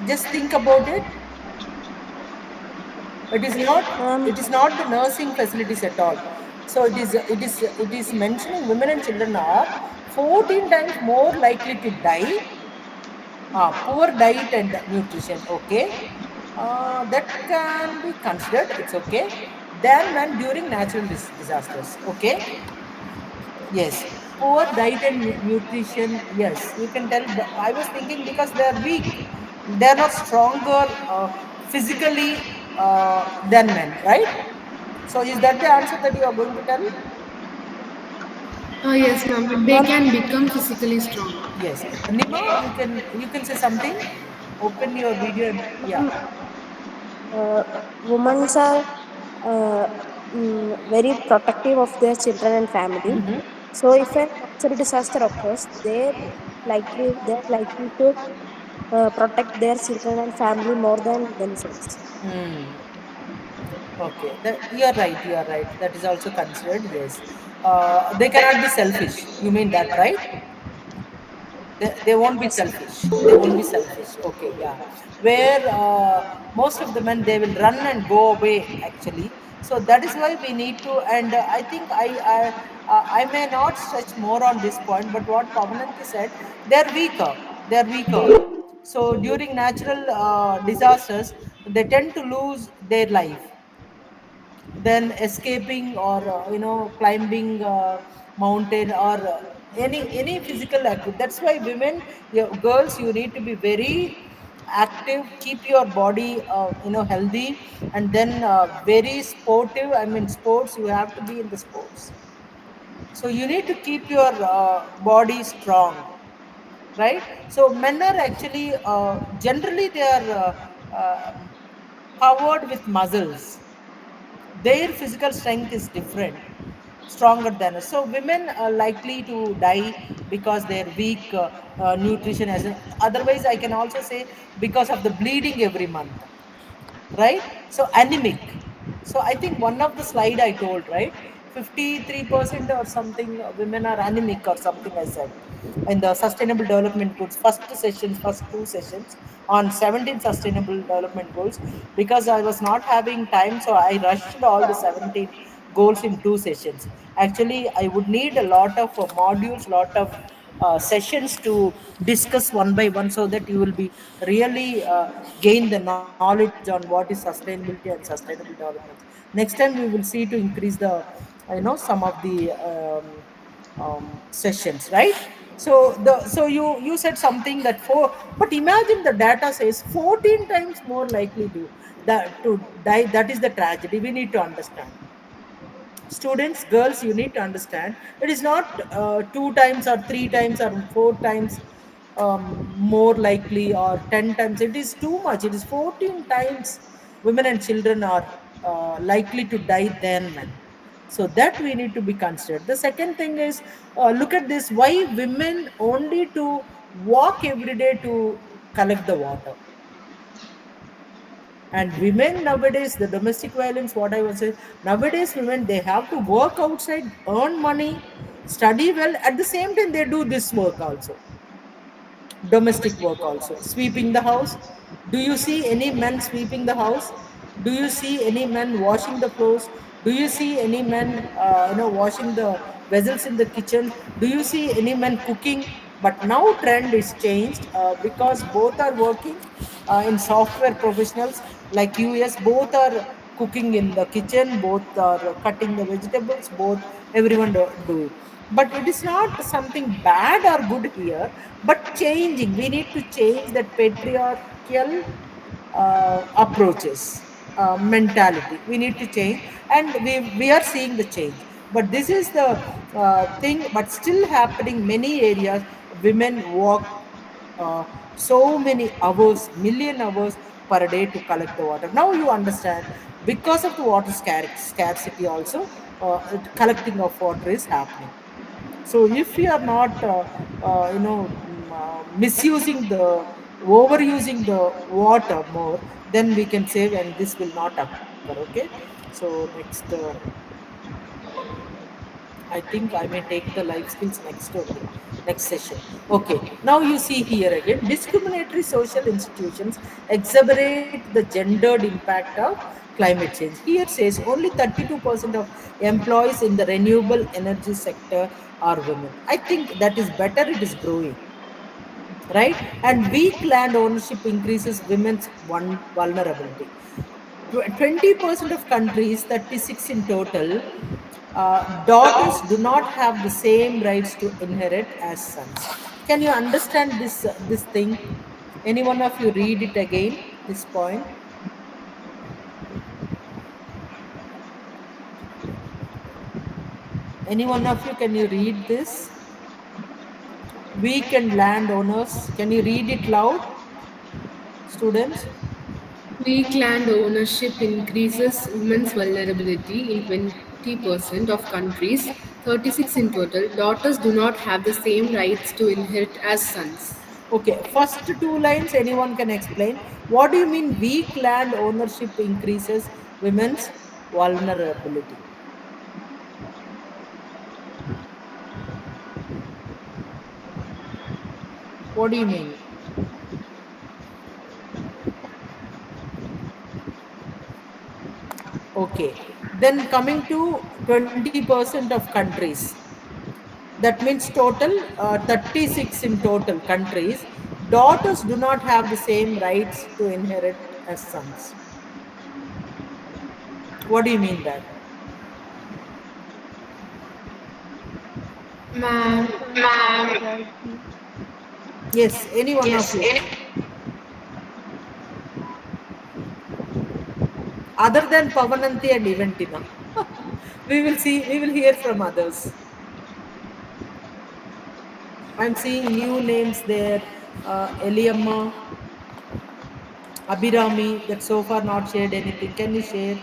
Just think about it. It is not. Um, It is not the nursing facilities at all. So it is mentioning women and children are 14 times more likely to die. Poor diet and nutrition. Okay, that can be considered. It's okay. Than when during natural disasters. Okay. Yes, poor diet and nutrition. Yes, you can tell. I was thinking because they are weak, they are not stronger physically than men, right? So, is that the answer that you are going to tell? Yes, ma'am. They um, can become physically strong. Yes, Nima, you can say something. Open your video and yeah. ma'am, uh, women are uh, very protective of their children and family. So if a natural disaster occurs, they're likely to protect their children and family more than themselves. Hmm. Okay, you're right. You are right. That is also considered. Yes, they cannot be selfish. You mean that, right? They won't be selfish. They won't be selfish. Okay, yeah. Where most of the men, they will run and go away actually. So that is why we need to. And I think I may not stretch more on this point, but what Pavananti said, they're weaker. They're weaker. So during natural disasters, they tend to lose their life, then escaping or climbing mountain or any physical activity. That's why women, girls, you need to be very active, keep your body healthy, and then very sportive. I mean, sports, you have to be in the sports. So you need to keep your body strong, right? So men are actually generally they are powered with muscles. Their physical strength is different, stronger than us. So women are likely to die because they're weak nutrition. As otherwise, I can also say because of the bleeding every month, right? So anemic. So I think one of the slide I told, right, 53% or something women are anemic or something, I said, in the sustainable development goals first sessions, first two sessions on 17 sustainable development goals. Because I was not having time, so I rushed all the 17 goals in two sessions. Actually, I would need a lot of modules, lot of sessions to discuss one by one, so that you will be really gain the knowledge on what is sustainability and sustainable development. Next time we will see to increase the some of the sessions, right? So you said something that four, but imagine the data says 14 times more likely to die. That is the tragedy. We need to understand, students, girls, you need to understand, it is not two times or three times or four times more likely, or 10 times. It is too much. It is 14 times women and children are likely to die than men. So that we need to be considered. The second thing is, look at this, why women only to walk every day to collect the water. And women nowadays, the domestic violence, what I was saying, nowadays women, they have to work outside, earn money, study well, at the same time they do this work also, domestic work also, sweeping the house. Do you see any men sweeping the house? Do you see any men washing the floors? Do you see any men washing the vessels in the kitchen? Do you see any men cooking? But now trend is changed, because both are working in software professionals like us, both are cooking in the kitchen, both are cutting the vegetables, both, everyone do it. But it is not something bad or good here, but changing, we need to change that patriarchal approaches, mentality, we need to change. And we are seeing the change, but this is the thing, but still happening many areas. Women work so many hours, million hours per day to collect the water. Now you understand, because of the water scarcity also, collecting of water is happening. So if we are not misusing the, overusing the water more, then we can save, and this will not occur. Okay. So next, I think I may take the life skills next only, next session. Okay. Now you see here again, discriminatory social institutions exacerbate the gendered impact of climate change. Here says only 32% of employees in the renewable energy sector are women. I think that is better. It is growing, right? And weak land ownership increases women's vulnerability. 20% of countries, 36 in total, daughters do not have the same rights to inherit as sons. Can you understand this thing? Any one of you read it again, this point? Any one of you, can you read this? Weak and landowners. Can you read it loud, students? Weak land ownership increases women's vulnerability in 20% of countries, 36 in total. Daughters do not have the same rights to inherit as sons. Okay, first two lines, anyone can explain. What do you mean weak land ownership increases women's vulnerability? What do you mean? Okay. Then coming to 20% of countries, that means total 36 in total countries, daughters do not have the same rights to inherit as sons. What do you mean that? Ma'am, Majority. Yes, any one of you. Other than Pavananti and Eventina. We will hear from others. I'm seeing new names there. Eliamma, Abhirami, that so far not shared anything. Can you share?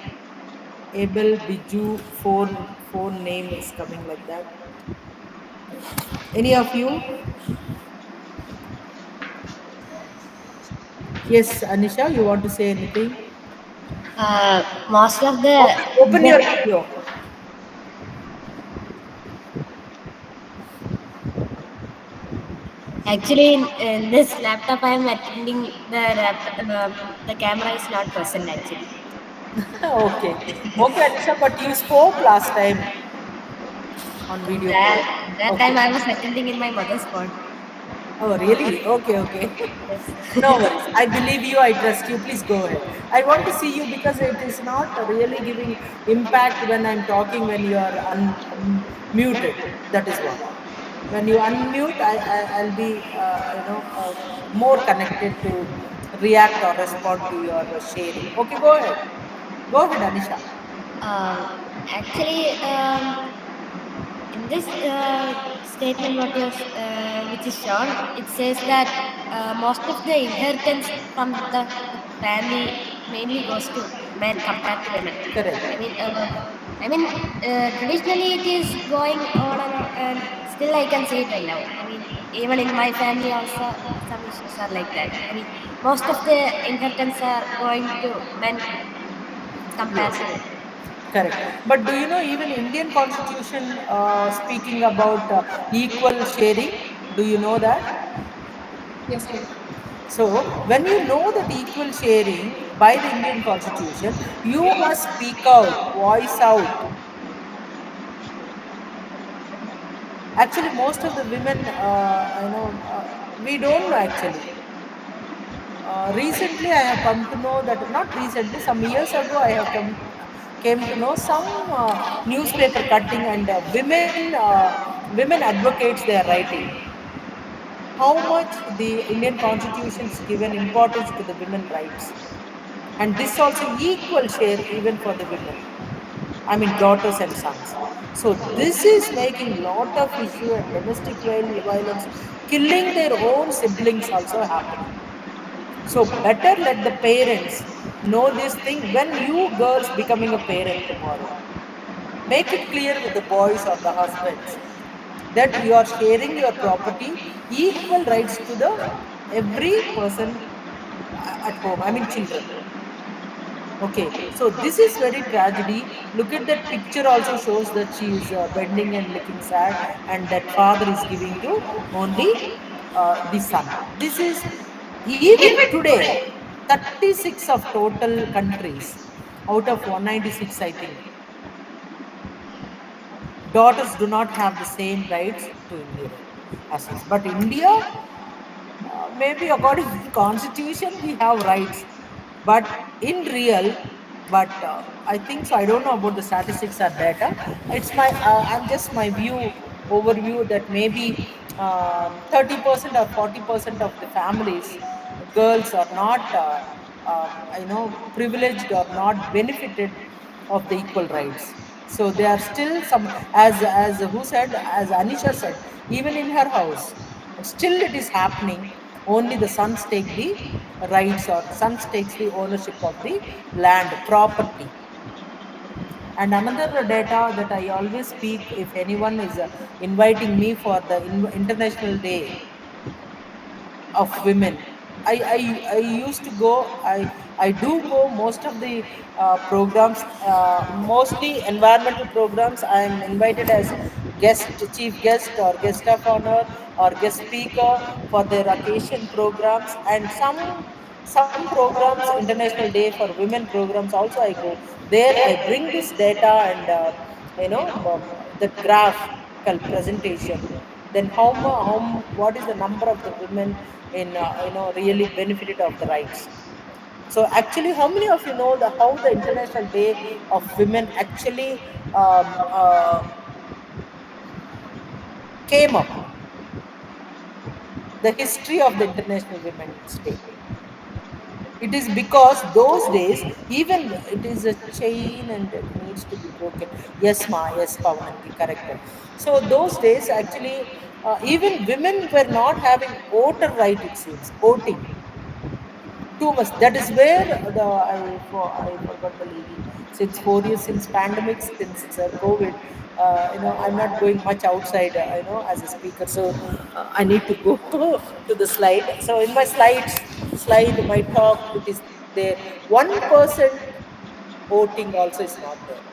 Abel, Biju, phone name is coming like that. Any of you? Yes, Anisha, you want to say anything? Most of Open your the video. actually in this laptop I am attending the camera is not present actually. Okay. Okay, Anisha, but you spoke last time on video call. That Okay. time I was attending in my mother's phone. Oh, really? Okay, okay. Yes. No worries. I believe you. I trust you. Please go ahead. I want to see you because it is not really giving impact when I'm talking when you are muted. That is what. When you unmute, I'll be, more connected to react or respond to your sharing. Okay, go ahead. Go ahead, Anisha. Um, actually, in this statement, which is shown, it says that most of the inheritance from the family mainly goes to men compared to women. I Correct. mean, uh, Traditionally it is going on, and still I can see it right now. I mean, even in my family also, some issues are like that. I mean, most of the inheritance are going to men compared Yes. to women. Correct. But do you know even Indian Constitution speaking about equal sharing? Do you know that? yes, ma'am. So when you know that equal sharing by the Indian Constitution, you must speak out, voice out. Actually, most of the women, we don't know actually. Recently, I have come to know that not recently, some years ago, I have came to know some newspaper cutting and women advocates they are writing how much the Indian Constitution's given importance to the women rights, and this also equal share even for the women. I mean daughters and sons. So this is making lot of issue and domestic violence, killing their own siblings also happening. So better let the parents know this thing when you girls becoming a parent tomorrow. Make it clear with the boys or the husbands that you are sharing your property, equal rights to the every person at home. I mean children. Okay, so this is very tragedy. Look at that picture. Also shows that she is bending and looking sad, and that father is giving to only the son. This is even today 36 of total countries out of 196, I think. Daughters do not have the same rights to inherit as such. But India, maybe according to the constitution we have rights, but in real, but I think so, I don't know about the statistics or data. It's my I'm just my view overview that maybe 30% or 40% of the families, girls are not privileged or not benefited of the equal rights. So they are still some, as who said, as Anisha said, even in her house still it is happening. Only the sons take the rights, or sons takes the ownership of the land property. And another data that I always speak if anyone is inviting me for the international day of women, I used to go, I do go most of the programs, mostly environmental programs. I am invited as guest, chief guest, or guest of honor, or guest speaker for their occasion programs, and some programs, International Day for Women programs also I go there. I bring this data and that graphical presentation. Then what is the number of the women in really benefited of the rights. So actually, how many of you know the how the International Day of Women actually came up? The history of the International Women's Day. It is because those days, even it is a chain and it needs to be broken. Yes, ma. Yes, Pavananti, correct. So those days, actually, even women were not having voter right. It seems voting too much. That is where I forgot the lady. Since 4 years, since pandemic, since COVID, I'm not going much outside. As a speaker, so I need to go to the slide. So in my slide, my talk, it is there. 1% voting also is not there.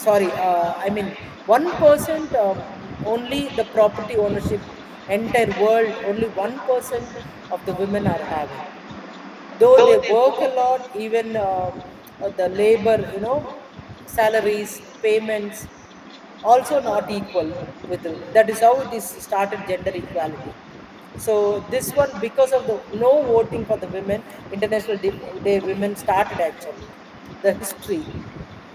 Sorry, I mean 1%, only the property ownership, entire world, only 1% of the women are having, though they work a lot. Even the labor, salaries, payments also not equal with that is how it is started, gender equality. So this one, because of the no voting for the women, International Day women started actually, the history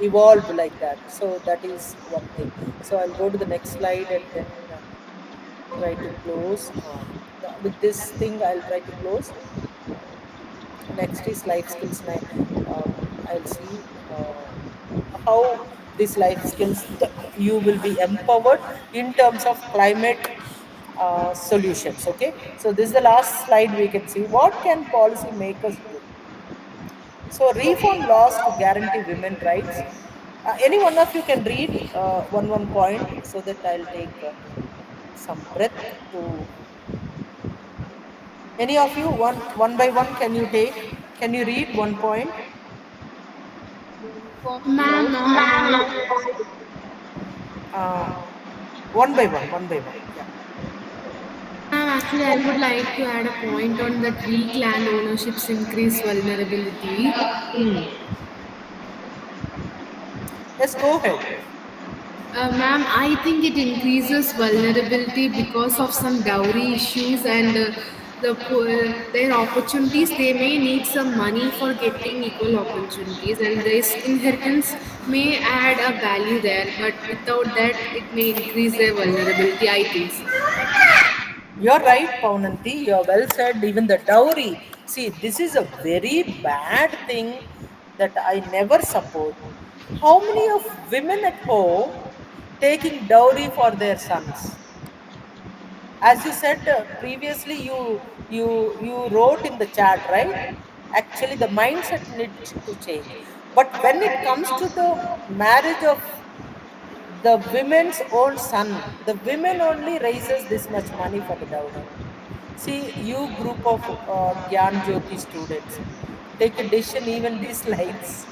evolved like that. So that is one thing. So I'll go to the next slide and then try to close. With this thing, I'll try to close. Next is life skills. I'll see how these life skills you will be empowered in terms of climate solutions. Okay, so this is the last slide. We can see what can policy makers do. So reform laws to guarantee women rights. Any one of you can read one point so that I'll take some breath to. Any of you, one by one, can you take? Can you read one point? Ma'am, Uh, one by one, one by one. Yeah. ma'am, actually, I would like to add a point on that weak land ownerships increase vulnerability. Yes, go ahead. Ma'am, I think it increases vulnerability because of some dowry issues and their opportunities. They may need some money for getting equal opportunities, and this inheritance may add a value there, but without that, it may increase their vulnerability. I think so. You're right, Paunanti. You're well said. Even the dowry. See, this is a very bad thing that I never support. How many of women at home taking dowry for their sons? As you said previously, you wrote in the chat, right? Actually, the mindset needs to change. But when it comes to the marriage of the women's own son, the women only raises this much money for the dowry. See, you group of Gyan Jyoti students, take a decision. Even these lines,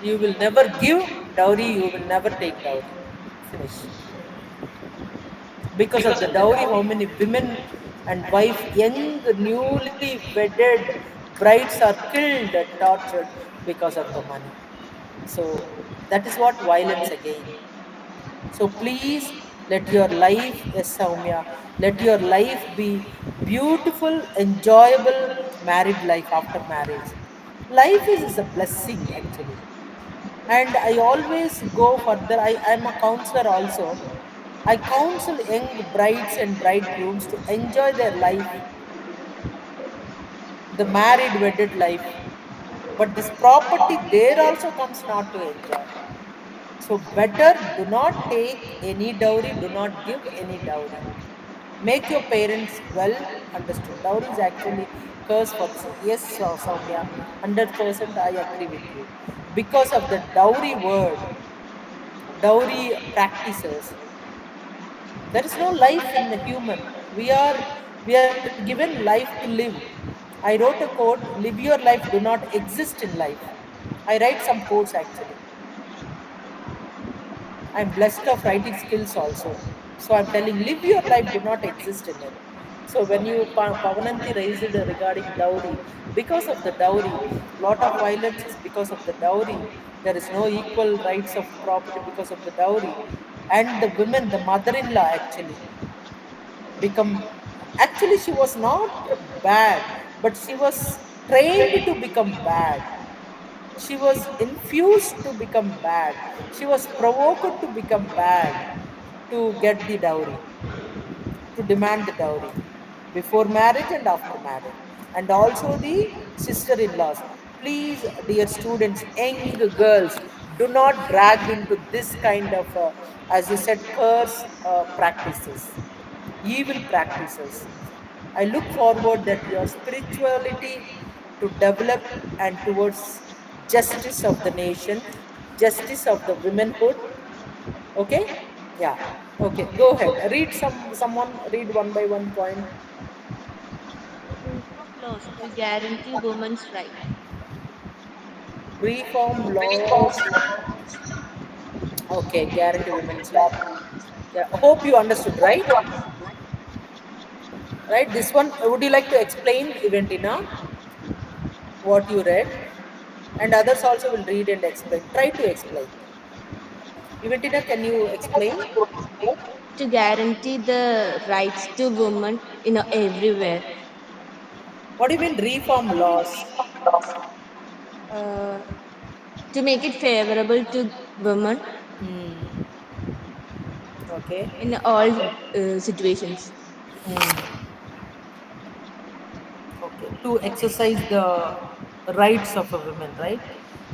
you will never give dowry, you will never take dowry. Finish. Because of the dowry, how many women and wife, young newly wedded brides are killed and tortured because of the money. So that is what violence again. So please, let your life, yes, Soumya, let your life be beautiful, enjoyable married life after marriage. Life is a blessing actually. And I always go further. I'm a counselor also. I counsel young brides and bridegrooms to enjoy their life, the married wedded life. But this property there also comes not to enjoy. So better do not take any dowry, do not give any dowry. Make your parents well understood. Dowry is actually curse for the son. Yes, Soumya, 100% I agree with you. Because of the dowry word, dowry practices, there is no life in the human. We are given life to live. I wrote a quote: live your life, do not exist in life. I write some quotes actually. I'm blessed of writing skills also. So I'm telling, live your life, do not exist in it. So when you Pavananti raised it regarding dowry, because of the dowry, lot of violence is because of the dowry. There is no equal rights of property because of the dowry, and the women, the mother-in-law actually become, actually she was not bad, but she was trained to become bad. She was infused to become bad. She was provoked to become bad, to get the dowry, to demand the dowry before marriage and after marriage. And also the sister-in-laws. Please, dear students, young girls, do not drag into this kind of, as you said, curse practices, evil practices. I look forward that your spirituality to develop and towards justice of the nation, justice of the womenhood. Okay? Yeah. Okay. Go ahead. Read someone read one by one point. Reform laws to guarantee women's rights. Reform laws. Okay, guarantee women's right. Yeah. Hope you understood, right? Right. This one. Would you like to explain, Eventina, what you read? And others also will read and explain. Try to explain. Eventina, can you explain? To guarantee the rights to women in everywhere. What do you mean reform laws? Uh, to make it favorable to women Hmm. Okay. in all situations. Hmm. Okay. To exercise the rights of a woman, right?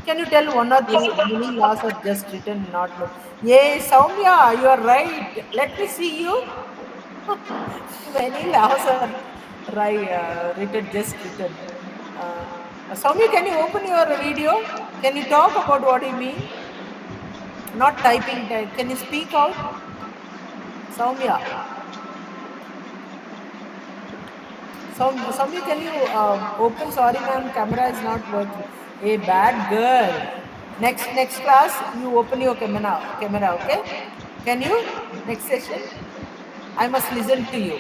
Can you tell one or Yes. two? Many laws are just written, not no. Yay, Soumya, you are right. Let me see you. Many laws are written, just written. Uh, Soumya, can you open your video? Can you talk about what you mean? Not typing. Can you speak out, Soumya? Soumya, can you open? Sorry, ma'am, camera is not working. A bad girl. Next class, you open your camera. Okay? Can you? Next session, I must listen to you.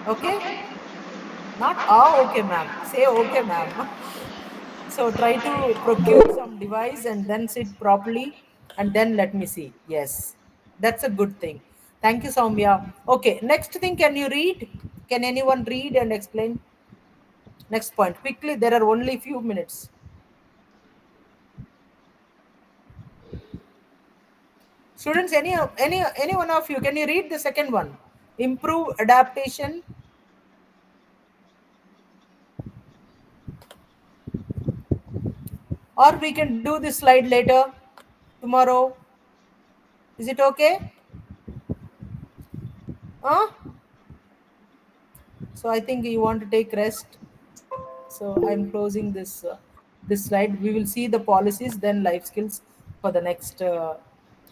Okay? Not okay, ma'am. Say okay, ma'am. So try to procure some device and then sit properly and then let me see. Yes, that's a good thing. Thank you, Soumya. Okay, next thing, can you read? Can anyone read and explain? Next point. Quickly, there are only few minutes. Students, any one of you, can you read the second one? Improve adaptation, or we can do this slide later, tomorrow. Is it okay? Huh? So I think you want to take rest. So I'm closing this slide. We will see the policies, then life skills for the next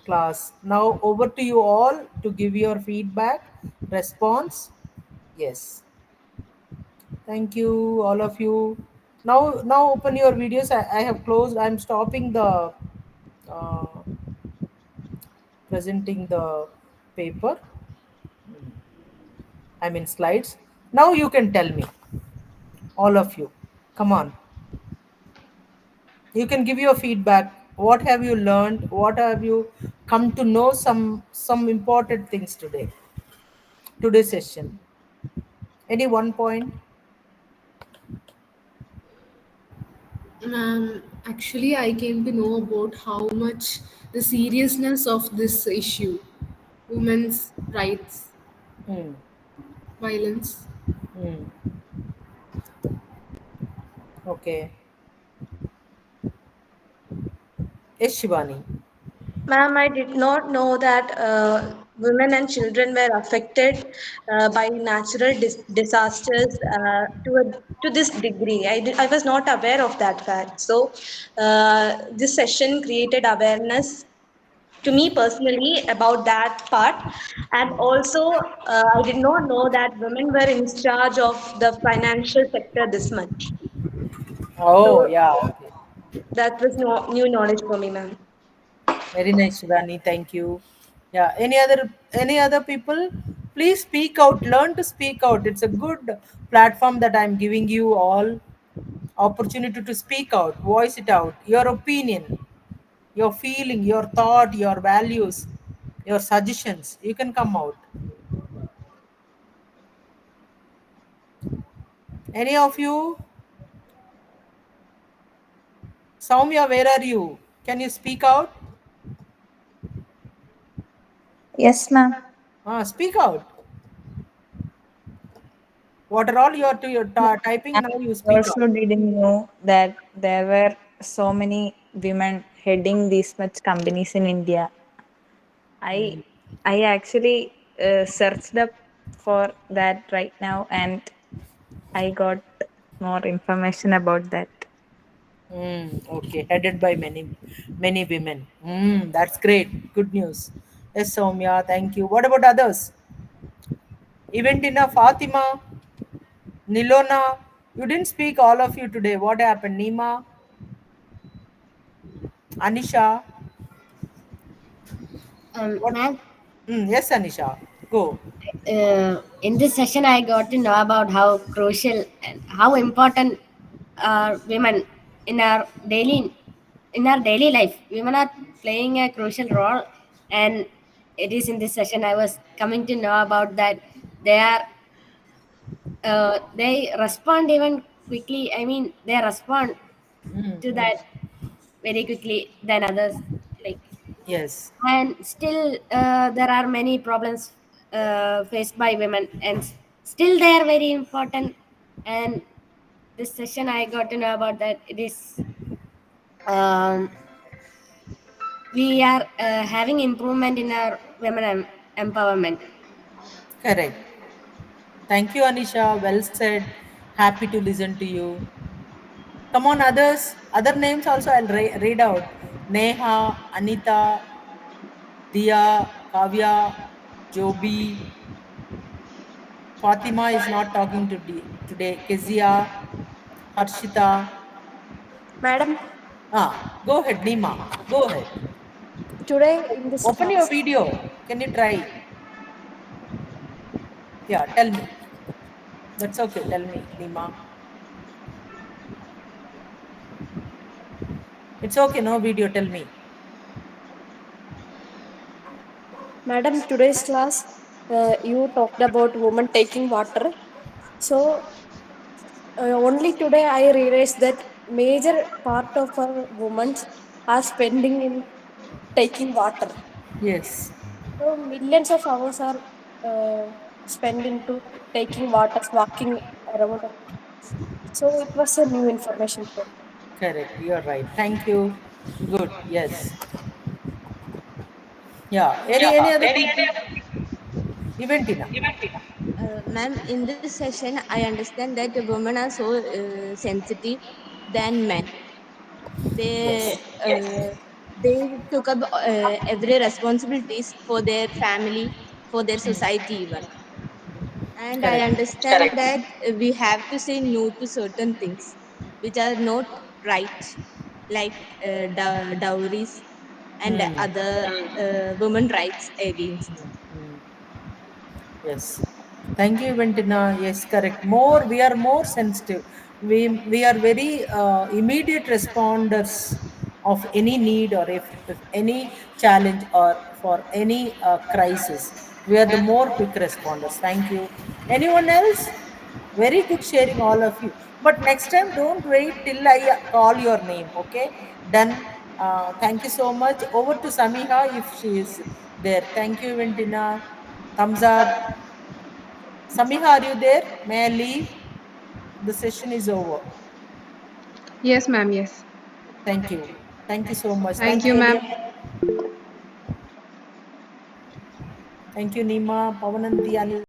class. Now over to you all to give your feedback, response. Yes, thank you, all of you. Now open your videos. I have closed. I'm stopping the uh, presenting the paper. I mean slides. Now you can tell me, all of you. Come on. You can give your feedback. What have you learned? What have you come to know? Some important things today's session. Any one point? Actually, I came to know about how much the seriousness of this issue, women's rights, Hmm. violence. Hmm. Okay. Yes, Shivani. Ma'am, I did not know that women and children were affected by natural disasters to this degree. I was not aware of that fact. So, this session created awareness to me personally about that part. And also, I did not know that women were in charge of the financial sector this much. Oh So, yeah. Okay. that was no, new knowledge for me, ma'am. Very nice, Sudhani. Thank you. Yeah. Any other people? Please speak out. Learn to speak out. It's a good platform that I'm giving you all opportunity to speak out, voice it out. Your opinion, your feeling, your thought, your values, your suggestions. You can come out. Any of you? Soumya, where are you? Can you speak out? Yes, ma'am. Speak out. What are all you're typing I now? You speak also out. didn't know that there were so many women heading these much companies in India. I Mm. I actually searched up for that right now, and I got more information about that. Okay, headed by many women. That's great. Good news. Yes, Soumya, thank you. What about others? Eventina, Fatima, Nilona. You didn't speak all of you today. What happened? Nima, Anisha. What? Ma'am, Yes, Anisha. Go. in this session, I got to know about how crucial and how important are women in our daily life. Women are playing a crucial role, and it is in this session I was coming to know about that they respond even quickly. I mean, they respond Mm, to mm. that very quickly than others. Like, Yes. and still there are many problems faced by women, and still they are very important. And this session I got to know about that it is um, we are having improvement in our women empowerment. Correct. Thank you, Anisha. Well said. Happy to listen to you. Come on, others. Other names also I'll read out. Neha, Anita, Dia, Kavya, Joby, Fatima is not talking today. Kezia, Harshita. Madam, Go ahead, Nima. Go ahead. today in this Open your class, video. Can you try? Yeah, tell me. That's okay. Tell me, Nima. It's okay. No video. Tell me. Madam, today's class, you talked about women taking water. So only today I realized that major part of our women are spending in taking water. Yes. So millions of hours are spent into taking water, walking around. So it was a new information for me. Correct. You're right. Thank you. Good. Yes. Yeah. Any other people? Eventina. Ma'am, in this session, I understand that women are so sensitive than men. They Yes. they took up every responsibilities for their family, for their society even. And I Correct. understand that we have to say no to certain things which are not right, like dowries and Hmm. other women rights against. Hmm. Yes. Thank you, Ventina. Yes, correct. More, we are more sensitive. We are very immediate responders of any need or if any challenge or for any crisis. We are the more quick responders. Thank you. Anyone else? Very good sharing, all of you. But next time, don't wait till I call your name. Okay? Done. Thank you so much. Over to Samiha if she is there. Thank you, Ventina. Thumbs up. Samiha, are you there? May I leave? The session is over. Yes, ma'am. Yes. Thank you. Thank you so much. Thank Thank you, you. ma'am. Thank you, Nima, Pavananti, Anil.